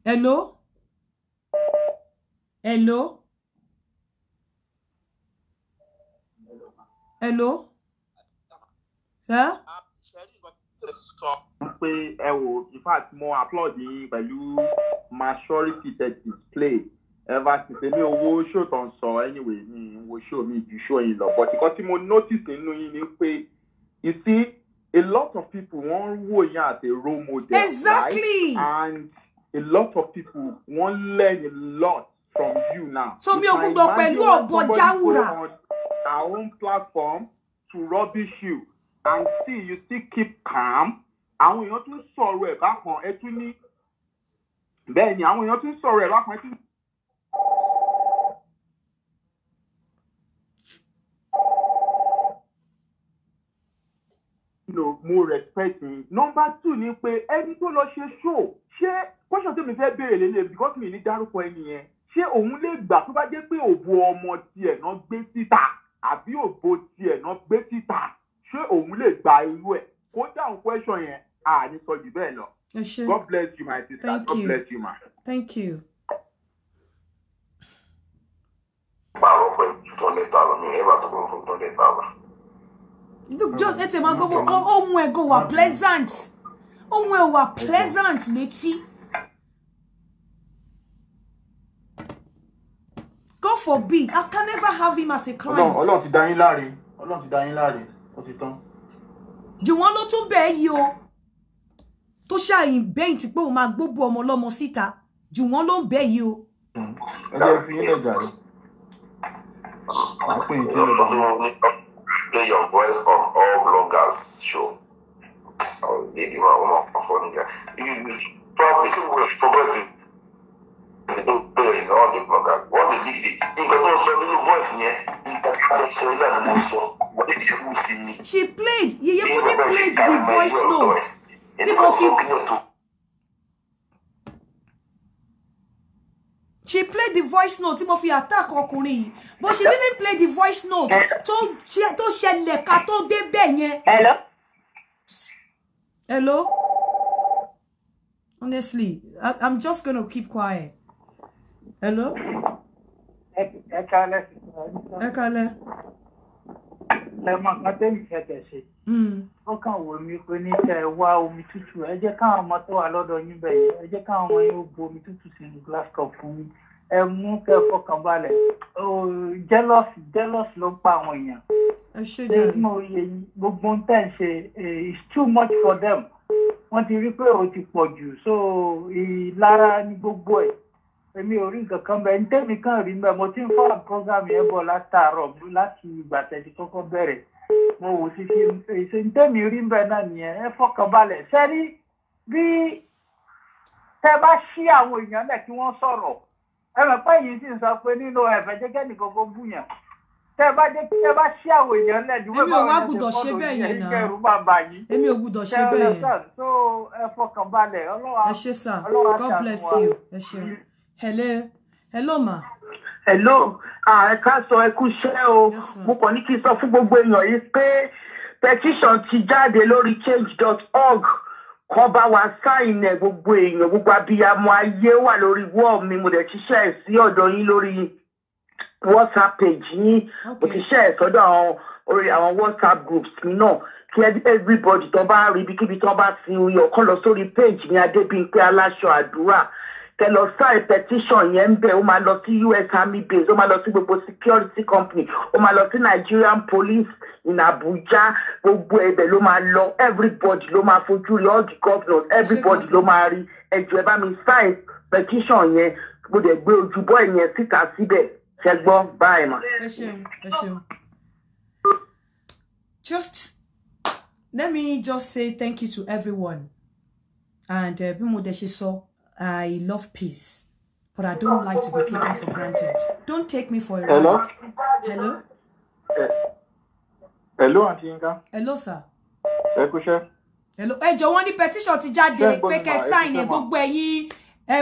Hello? Hello? Hello? Sir? Pé ẹ wò, in fact mo applaud yín pẹ̀lú maturity tẹ́ display ever since èmi owó show tó ń sọ anyway mi wo show mi ju show yín lọ but nǹkan tí mo notice nínú yín ni pé you see a lot of people wọ́n wò yín as a role model. Exactly. Right? And a lot of people wọ́n learn a lot from you now. So mi ò gbọ́dọ̀ pẹ̀lú ọ̀bọ jáwúra. Our own platform to rubbish you and see you still keep calm. Àwọn èèyàn tún sọ̀rọ̀ ẹ̀ bákan ẹ tún ní bẹ́ẹ̀ ni àwọn èèyàn tún sọ̀rọ̀ ẹ̀ bákan ẹ tún. Mo respect me. Number 2 ni pé ẹni tó lọ ṣe show ṣé question tí mi fẹ́ béèrè lélẹ̀ because mi ní dárúkọ ẹni yẹn ṣé òun lè gbà tó bá jẹ́ pé òbò ọmọ tiẹ̀ náà gbé síta àbí òbò tiẹ̀ náà gbé síta ṣé òun lè gba irú ẹ̀ kó dáhùn question yẹn ní sọ jù bẹ́ẹ̀ lọ. God bless you my sister. Thank God you. bless you ma. Thank you. Báwo pé 200,000 mi ẹ bá sọ fún 200,000. Just ẹ máa gbọ́ ohun ẹ̀ go wà pleasant. Ohun ẹ̀ wà pleasant létí. God forbid, I can never have him as a client. Ọlọ́run ti dá yín láre. Ọlọ́run ti dá yín láre. Ó ti tán. Jùwọ́n ló tún bẹ́ẹ̀ yìí o. Tó ṣàyìn bẹ́yìn tí pé òun máa gbóbo ọmọ ọlọ́mọ síta. Jùwọ́n ló ń bẹ́ẹ̀ yìí o. Ẹ jẹ́ fi yín lẹ̀ jàre. Màá pè é tí ó lọ. Play your voice on all bloggers show. They give out one phone guy. You probably progressive. They don't play is on the blogger. What's the big deal? You got no little voice here. She played. Yeye Kudi played the voice note. She played the voice note. Timothy attack ọkùnrin, but she didn't play the voice note. To ṣẹlẹ̀ ká tó dé bẹ́ẹ̀ yẹn. Hello. Hello. Honestly, I'm just gonna keep quiet. Hello. Ẹ kálẹ́. Ẹ kálẹ́. Ẹ mọ nǹkan tẹ́mi fẹ́ tẹ̀ ṣe. Ó kàn wò mí pé ní tẹ wá omi tútù. Ẹ jẹ́ káwọn ọmọ tó wà lọ́dọ̀ yín bẹ̀ yẹn. Ẹ jẹ́ káwọn ọmọ yín ó bu omi tútù sínú glass cup fún yín. Ẹ mú kẹ́ fọkàn balẹ̀. Jealous ló ń pa àwọn èèyàn. Ẹ ṣe jẹ́. Mo yẹ gbogbo ń tẹ̀ ṣe it's too much for them. Wọ́n ti rí pé ó ti pọ̀ jù. So ìlara ní gbogbo ẹ̀. Èmi ò rí nǹkan kan bẹ́ẹ̀. Ntẹ́mi kan rí mẹ́. Mo ti ń fọ́ program yẹn bọ̀ látàárọ̀ láti ìgbà tẹ̀sí kọ́kọ́ bẹ̀rẹ̀. Mo wò sí ṣe ntẹ́mi rí bẹ́ẹ̀ náà nìyẹn. Ẹ fọkàn balẹ̀. Sẹ́ni bí tẹ́ bá ṣí àwọn èèyàn lẹ̀ kí wọ́n sọ̀rọ̀. Ẹ mọ̀ pé yìí sì ń sọ pé nínú ẹ̀fẹ̀ jẹ́gẹ́ nìkan kó búyàn. Tẹ́ bá ṣí àwọn èèyàn lẹ̀ ní Èmi ò wá gbọ́dọ̀ ṣe bẹ́ẹ̀ yẹn náà. Èmi ò gbọ́dọ̀ ṣe bẹ́ẹ̀ yẹn. So ẹ fọkàn balẹ̀. Ẹ ṣé sir. God bless you. Ẹ ṣé. Hello ma. Hello, ẹ ká sọ ẹ kú iṣẹ́ o. Mo kàn ní kí n sọ fún gbogbo èèyàn yìí pé petition ti jáde lórí change.org. Kọ́ bá wa sign ẹ̀ gbogbo èèyàn, gbogbo abiyamọ ayé wà lórí wall mi. Mo dẹ̀ ti share ẹ̀ sí ọ̀dọ̀ yín lórí WhatsApp page yín. Mo ti share ẹ̀ sọ́dọ̀ àwọn WhatsApp groups mi náà. Kí everybody tó bá rí ibikíbi tó bá ti yàn kọ́ lọ sórí page mi Adébímpé Aláṣọ Àdúrà. Tell us sign petition yẹn bẹ́ẹ̀ ó máa lọ sí US Army base, ó máa lọ sí gbogbo security company, ó máa lọ sí Nigerian police in Abuja, gbogbo ẹ̀bẹ̀ ló máa lọ, everybody ló máa fojú rí, all the governors, everybody ló máa rí. Ẹ jọ̀ọ́ ẹ bá mi sign petition yẹn, mo dẹ̀ gbé ojúbọ yẹn síta síbẹ̀. Ṣẹ́gbọ́n, bye ma. Just let me just say thank you to everyone. And I love peace, but I don't like to be taken for granted. Don't take me for a ride. Hello? Hello, Auntie Yinka. Hello, sir. Hello. Ẹ jọ̀ọ́ wọ́n ní petition ti jáde pé kẹ́ sign ẹ gbogbo ẹ̀yin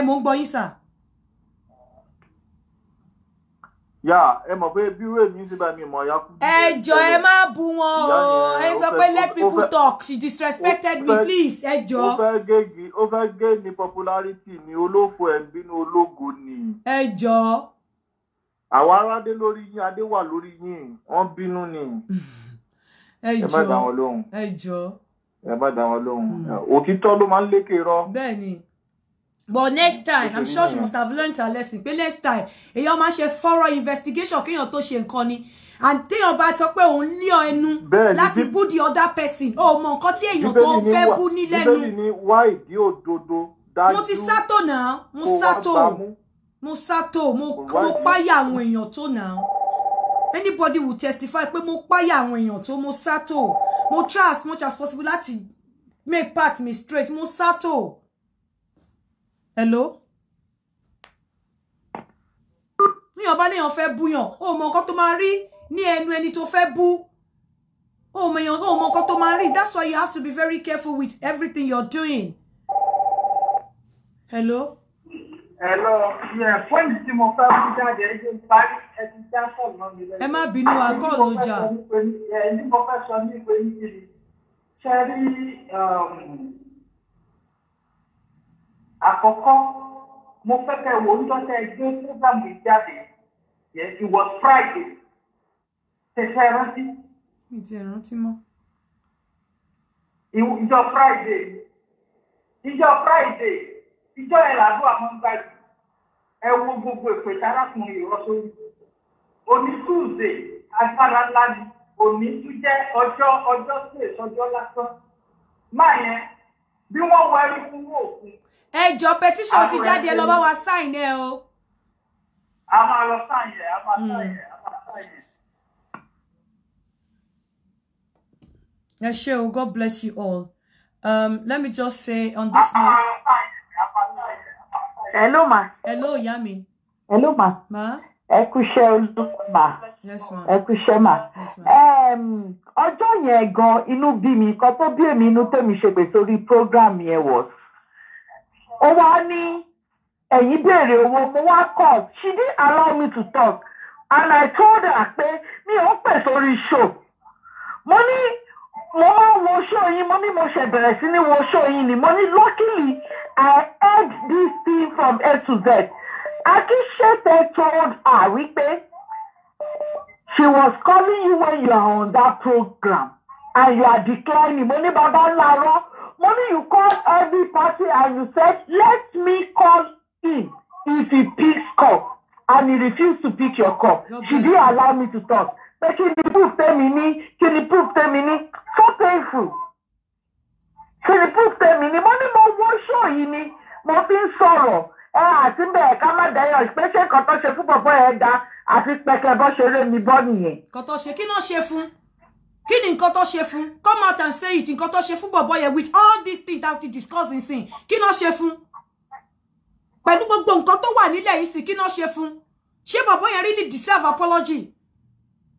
mo ń gbọ́ yín sir. Yeah, ẹ mọ̀ pé bírò mi ti bá mi mọ̀ ya kú. Ẹ jọ̀ọ́ ẹ má bú wọn o. Ẹ sọ pé let people talk. She disrespected me, please. Ẹ jọ̀ọ́. Ó fẹ́ gé ní popularity ni olófo ẹ̀ bínú ológo ni. Ẹ jọ̀ọ́. Àwọn aládé lórí yín, adé wà lórí yín, wọ́n bínú ni. Ẹ jọ̀ọ́. Ẹ má dá wọn lóhùn. Ẹ jọ̀ọ́. Ẹ má dá wọn lóhùn. Òtítọ́ ló máa ń lékè irọ́. Bẹ́ẹ̀ni. But next time, I'm sure she must have learned her lesson. But next time, èyàn máa ṣe thorough investigation kéèyàn tó ṣe nǹkan ni. And téèyàn bá sọ pé òun ní ẹnu láti bú the other person. Ó mọ nǹkan tí èyàn tó fẹ́ bú ní lẹ́nu. Bíbélì ni wá ìdí òdodo dájú. Mo ti sátò náà. Mo sátò. Mo páyà àwọn èèyàn tó náà. Anybody will testify pé mo páyà àwọn èèyàn tó mo sátò. Mo try as much as possible láti make path me straight. Mo sátò. Hello? Ní ọba léèyàn fẹ́ búyàn, ó mọ nǹkan tó máa rí ní ẹnu ẹni tó fẹ́ bú. Ó mọ nǹkan tó máa rí. That's why you have to be very careful with everything you're doing. Hello? Hello. Yeah, point tí mo fẹ́ mú jáde ẹ jẹ́ parí ẹ ti já sọ̀rọ̀ mọ́ mi lẹ́yìn. Ẹ má bínú akọ́ ló jà. Ní mo fẹ́ sọ ní ìpè ní kiri. Ṣé rí àkọ́kọ́ mo fẹ́ kẹ́ wo ń tọ́tẹ́ gbé program yìí jáde. Yes, it was Friday. Ṣẹ̀ṣẹ̀ rántí. Mi ti rántí mọ́. Ìjọ Friday. Ìjọ ẹ̀ làbọ̀ àwọn gbàgbé. Ẹ wo gbogbo ìpè tárákùnrin ìrọ́sórí. Òní Tuesday, agbára ńlá ni. Òní tún jẹ́ ọjọ́ sí ìsọjọ́ lásán. Máa yẹn, bí wọ́n wọ ẹrí fún òkun. Ẹ jọ̀ọ́ petition ti jáde lọ bá wa sign ẹ o. A máa lọ sign ẹ. Ẹ ṣé o, God bless you all. Let me just say on this note. Hello, ma. Hello, Yami. Hello, ma. Ma. Ẹ kú iṣẹ́ ma. Yes, ma. Ẹ kú iṣẹ́ ma. Ọjọ́ yẹn gan inú bí mi, nǹkan tó bí èmi inú tèmi ṣe pè sórí program yẹn was. Ó wá ní ẹ̀yin béèrè owó, mo wá call. She didn't allow me to talk. And I told her pé mi ò pè sórí show. Mo máa wo show yín, mo ní mo ṣe bẹ̀rẹ̀ sí ní wo show yín ni. Mo ní luckily I heard this thing from A to Z. Akishete told her wípé she was calling you when you are on that program and you are declining. Mo ní bàbá ńlá Money, you called every party and you said, let me call him if he picks call. And he refused to pick your call. She didn't allow me to talk. But can you prove them in so painful. Can you prove them in money more one show in nothing sorrow. I think that come out there, especially because she put up her head I think like about she me bunny. Koto she kino shefu. Kini nǹkan tó ṣe fún? Come out and say it. Nǹkan tó ṣe fún bobo yẹn with all these things that we discussing sin. Kí ló ṣe fún? Pẹ̀lú gbogbo nǹkan tó wà nílẹ̀ yìí sì kí ló ṣe fún? Ṣé bobo yẹn really deserve apology?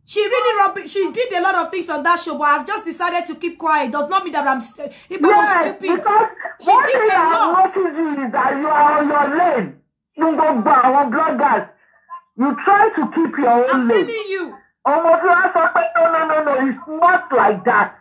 She did a lot of things on that show, but I've just decided to keep quiet. Does not mean that I'm stupid. Because She did a lot. What is that you are on your lane. You go back our bloggers. You try to keep your own lane. I'm telling you. No, it's not like that.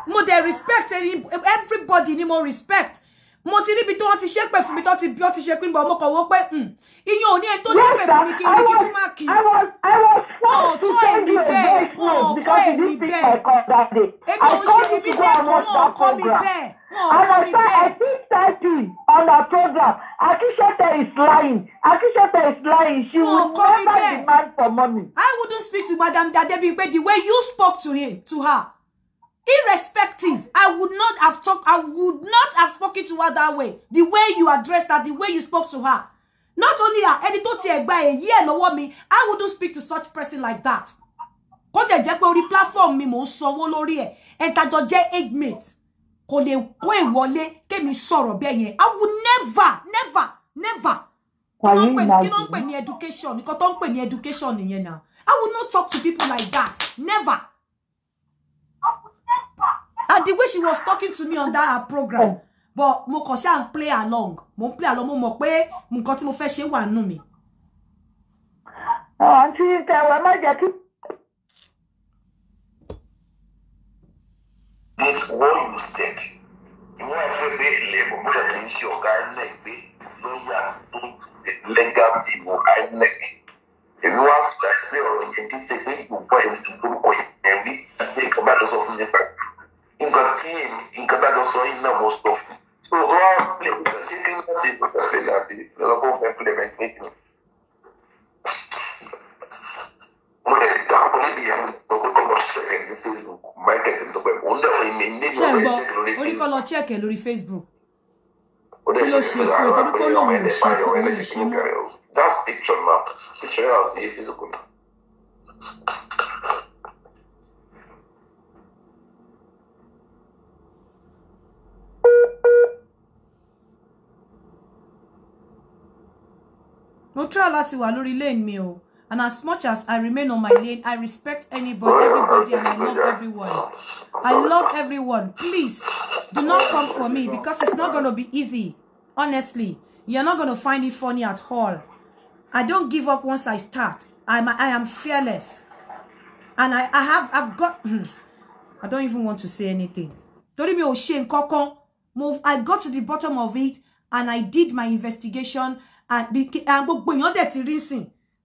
Mo dey respect everybody ni mo respect. Mo ti rí bí tó ti ṣe pé fún mi tó ti bí ó ti ṣe pín bọ̀ mo kàn wò pé ìyẹn ò ní ẹni tó ṣe pé fún mi kí n tún má kí. I was forced to send you a voice note because you didn't pick my call that day. I called you to go and watch that program. And I think 30 on that program. Akishete is lying. She will never demand for money. I wouldn't speak to Madam Dadebi the way you spoke to her. Irrespective, I would not have spoken to her that way. The way you addressed her, the way you spoke to her. Not only her, ẹni tó ti ẹ̀gbà èyí lọ́wọ́ mi, I wouldn't speak to such person like that. Kó jẹ́ pé orí platform mi mo sanwó lórí ẹ̀. En ta jọ jẹ́ egg mate. Kò lè kó ìwọlé kémi sọ̀rọ̀ bẹ́ẹ̀ yẹn. I would never. Kí ló ń pè ní education? Nǹkan tó ń pè ní education nìyẹn now. I would not talk to people like that. Never. And the way she was talking to me on that program, but mo kàn ṣá play along. Mo mọ̀ pé nǹkan tí mo fẹ́ ṣe wà nínú mi. Aunty, tẹ̀wẹ̀ má jẹ́ kí. That's what you said. You want to say label, but I think she organic lawyer legal team or INEC. If you want to explain or you did say you go to go every take about us of the in team in Canada so in most of so all play with second team but I feel that the local implement making check lórí Facebook. That's picture now. Picture I'll see physical. No try láti wà lórí lane mi o. And as much as I remain on my lane, I respect everybody, and I love everyone. I love everyone. Please, do not come for me because it's not going to be easy. Honestly, you're not going to find it funny at all. I don't give up once I start. I am fearless. And I've got... I don't even want to say anything. I got to the bottom of it, and I did my investigation, and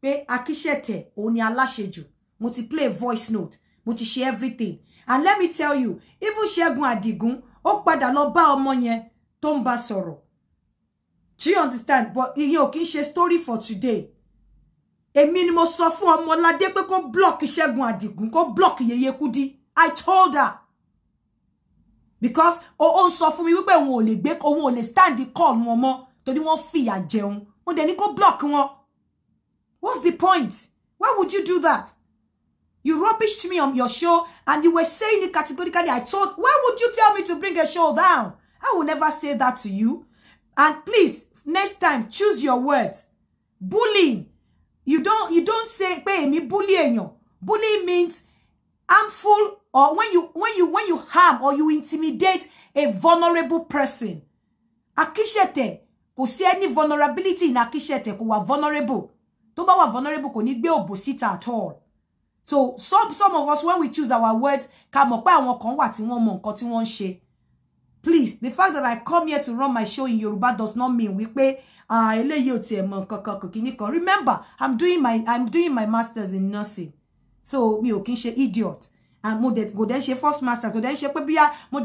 pé Akishete oni aláṣejù mo ti play voice note mo ti share everything, and let me tell you, even Ṣẹ́gun Àdìgún ó padà lọ bá ọmọ yẹn tó ń bá sọ̀rọ̀. Do you understand? But ìyẹn ò kì í ṣe story for today. Èmi ni mo sọ fún Ọmọládé pé kó block Ṣẹ́gun Àdìgún, kó block Yeye Kudi. I told her because ó sọ fún mi wípé òun ò lè stand the call wọn mọ́ torí wọ́n fìyà jẹun. Ó dẹ̀ ní kó block wọn. What's the point? Why would you do that? You rubbished me on your show and you were saying it categorically. Why would you tell me to bring a show down? I will never say that to you. And please, next time, choose your words. Bullying. You don't say, pé me bully èèyàn. Bullying means harmful, or when you harm or you intimidate a vulnerable person. Akishete, kò sí any vulnerability in Akishete, kò wà vulnerable. Tó bá wà vulnerable kò ní gbé òbòsíta at all. So some of us, when we choose our words, ká mọ̀ pé àwọn kan wà tí wọ́n mọ̀ nǹkan tí wọ́n ṣe. Please, the fact that I come here to run my show in Yoruba does not mean wípé eléyìí ò tiẹ̀ mọ̀ nǹkan kan kíní kan. Remember, I'm doing my masters in nursing. So mi ò kí ń ṣe idiot. And mo dẹ̀ ṣe first master, mo dẹ̀ ṣe pé bíyà mo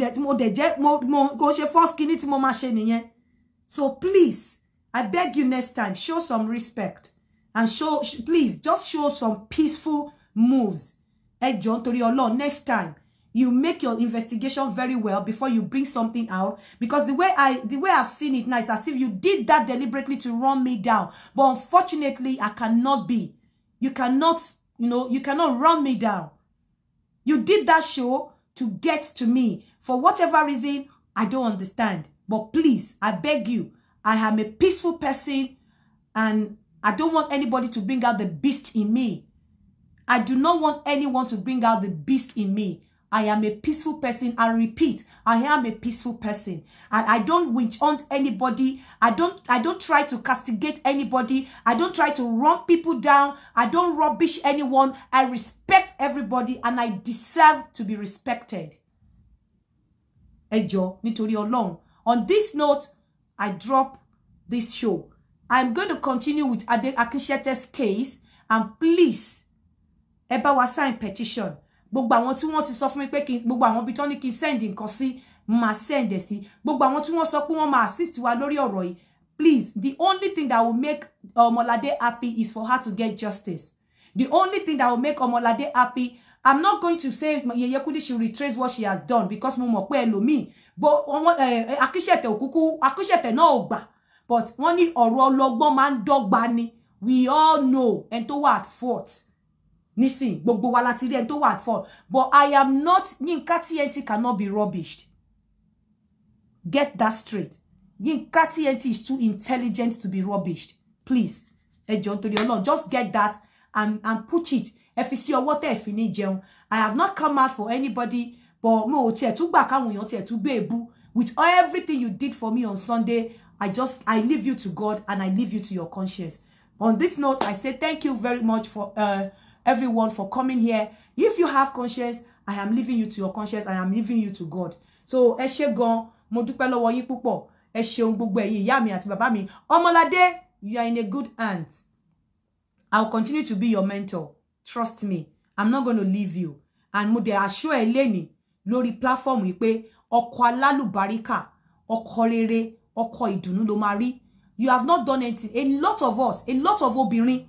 kò ṣe first kíní tí mo máa ṣe nìyẹn. So please, I beg you next time, show some respect. And please, just show some peaceful moves. Ẹ jọ̀ọ́ nítorí Ọlọ́run, next time, you make your investigation very well before you bring something out. Because the way I've seen it now is as if you did that deliberately to run me down. But unfortunately, I cannot be. You cannot run me down. You did that show to get to me. For whatever reason, I don't understand. But please, I beg you, I am a peaceful person, and I don't want anybody to bring out the beast in me. I do not want anyone to bring out the beast in me. I am a peaceful person. I repeat, I am a peaceful person. And I don't witch hunt anybody. I don't try to castigate anybody. I don't try to run people down. I don't rubbish anyone. I respect everybody, and I deserve to be respected. Ẹ jọ̀ọ́, nítorí Ọlọ́run. On this note, I drop this show. I'm going to continue with Ade Akishete's case, and please, ẹ bá wa sign petition. Gbogbo àwọn tí wọ́n ti sọ fún mi pé gbogbo àwọn bí tán ní kí send nǹkan sí, ma send sí. Gbogbo àwọn tí wọ́n sọ pé wọ́n ma assist wa lórí ọ̀rọ̀ yìí. Please, the only thing that will make Omolade happy is for her to get justice. The only thing that will make Omolade happy I'm not going to say Yeye Kudi should retrace what she has done because mo mọ̀ pé ẹlòmíì but akíṣẹ̀tẹ̀ òkúkú akíṣẹ̀tẹ̀ náà ò gbà but wọ́n ní ọ̀rọ̀ ọlọ́gbọ́n máa ń dọ́gba ni. We all know and to what fault. Nisin, gbogbo wa láti rí and to what fault. But I am not, Yinka TNT cannot be rubbished. Get that straight. Yinka TNT is too intelligent to be rubbished. Please. John to the Lord, just get that and put it. If it's your water, if you need jẹun. I have not come out for anybody, but no, with everything you did for me on Sunday, I leave you to God and I leave you to your conscience. On this note, I say thank you very much for everyone for coming here. If you have conscience, I am leaving you to your conscience. I am leaving you to God. So, ẹ ṣé gan, mo dúpẹ́ lọ́wọ́ yín púpọ̀. Ẹ ṣeun gbogbo ẹ̀yin ìyá mi àti bàbá mi. Ọmọládé, you are in a good hands. I'll continue to be your mentor. Trust me. I'm not going to leave you. And mo de assure ẹ lẹ́ni lórí platform yìí pé ọkọ alálùbáríkà, ọkọ rere, ọkọ ìdùnnú ló máa rí. You have not done anything. A lot of us, a lot of obìnrin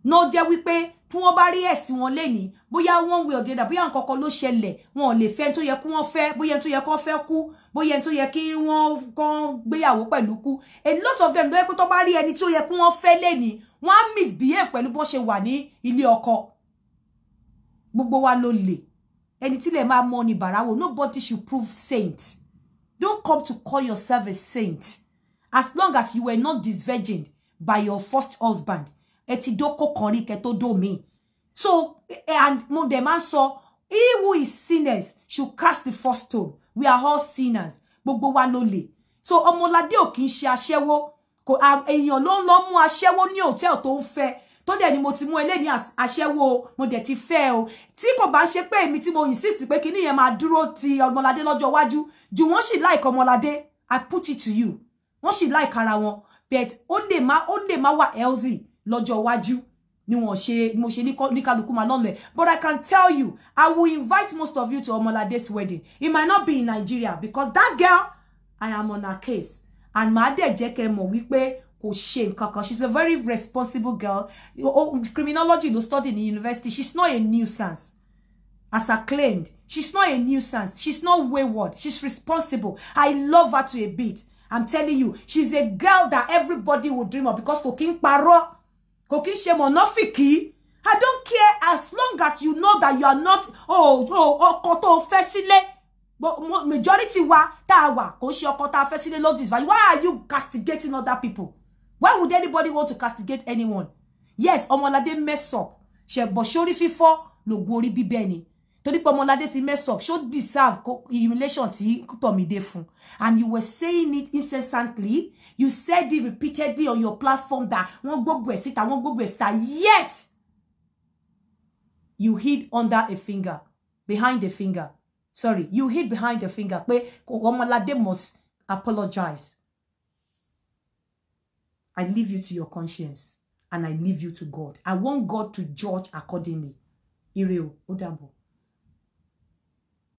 no jẹ́ wípé tí wọ́n bá rí ẹ̀sìn wọn lẹ́ni bóyá one way or the other bóyá nǹkan kan ló ṣẹlẹ̀ wọn ò lè fẹ́ tó yẹ kí wọ́n fẹ́ bóyá tó yẹ kí wọ́n fẹ́ kú bóyá tó yẹ kí wọ́n kàn gbéyàwó pẹ̀lú kú. A lot of them tó yẹ pé tó bá rí ẹni tó yẹ kí wọ́n fẹ́ lẹ́ni wọ́n á misbehave pẹ̀lú bó ṣe wà ní ilé ọkọ. Gbogbo wa ló lè ẹni tí lè máa mọ ni bàráwò. Nobody should prove saint. Don't come to call yourself a saint. As long as you were not disvirgined by your first husband. Etidoko konri ketodo me. So, and mo de man so, he who is sinners should cast the first stone. We are all sinners. Gbogbo wa ló lè. So, Ọmọládé ò kìí ṣe aṣẹ́wó. Kò èèyàn ló ń lọ mú aṣẹ́wó ní hòtẹ́ẹ̀lì tó ń fẹ́. Tó dẹ̀ ni mo ti mú eléyìí aṣẹ́wó mo dẹ̀ ti fẹ́ o. Tí kò bá ṣe pé èmi tí mo insist pé kíní yẹn máa dúró ti Ọmọládé lọ́jọ́ iwájú. Ju wọ́n sì like Ọmọládé. I put it to you. Wọ́n sì like ara wọn. But ó lè má wà healthy lọ́jọ́ iwájú. Ni wọ́n ṣe mo ṣe ní kálukú máa lọ́nà ẹ̀. But I can tell you, I will invite most of you to Omolade's wedding. It might not be in Nigeria because that girl, I am on her case. And màá dẹ̀ jẹ́ kẹ́ mọ̀ wípé kò ṣe nǹkan kan. She's a very responsible girl. Criminology ló study in the university. She's not a nuisance. As acclaimed. She's not a nuisance. She's not wayward. She's responsible. I love her to a bit. I'm telling you, she's a girl that everybody would dream of because kò kí ń parọ́. Kò kí ń ṣe mọ̀nàfìkì. I don't care as long as you know that you are not ọkọ tó fẹ́ sílé. But majority wa tá wà kò ṣe ọkọ tá fẹ́ sílé love this. Why are you castigating other people? Why would anybody want to castigate anyone? Yes, Ọmọládé mess up. Ṣe bọ̀ sórí fífọ́ lògùn orí bíbẹ́ ni. Torí pé Ọmọládé ti mess up. Should deserve humiliation tí Tomide fún. And you were saying it incessantly. You said it repeatedly on your platform that wọ́n gbogbo ẹ̀ síta, yet you hid under a finger, behind a finger. Sorry, you hid behind a finger. Pé Ọmọládé must apologize. I leave you to your conscience and I leave you to God. I want God to judge accordingly. Ire o, ó dàbọ̀.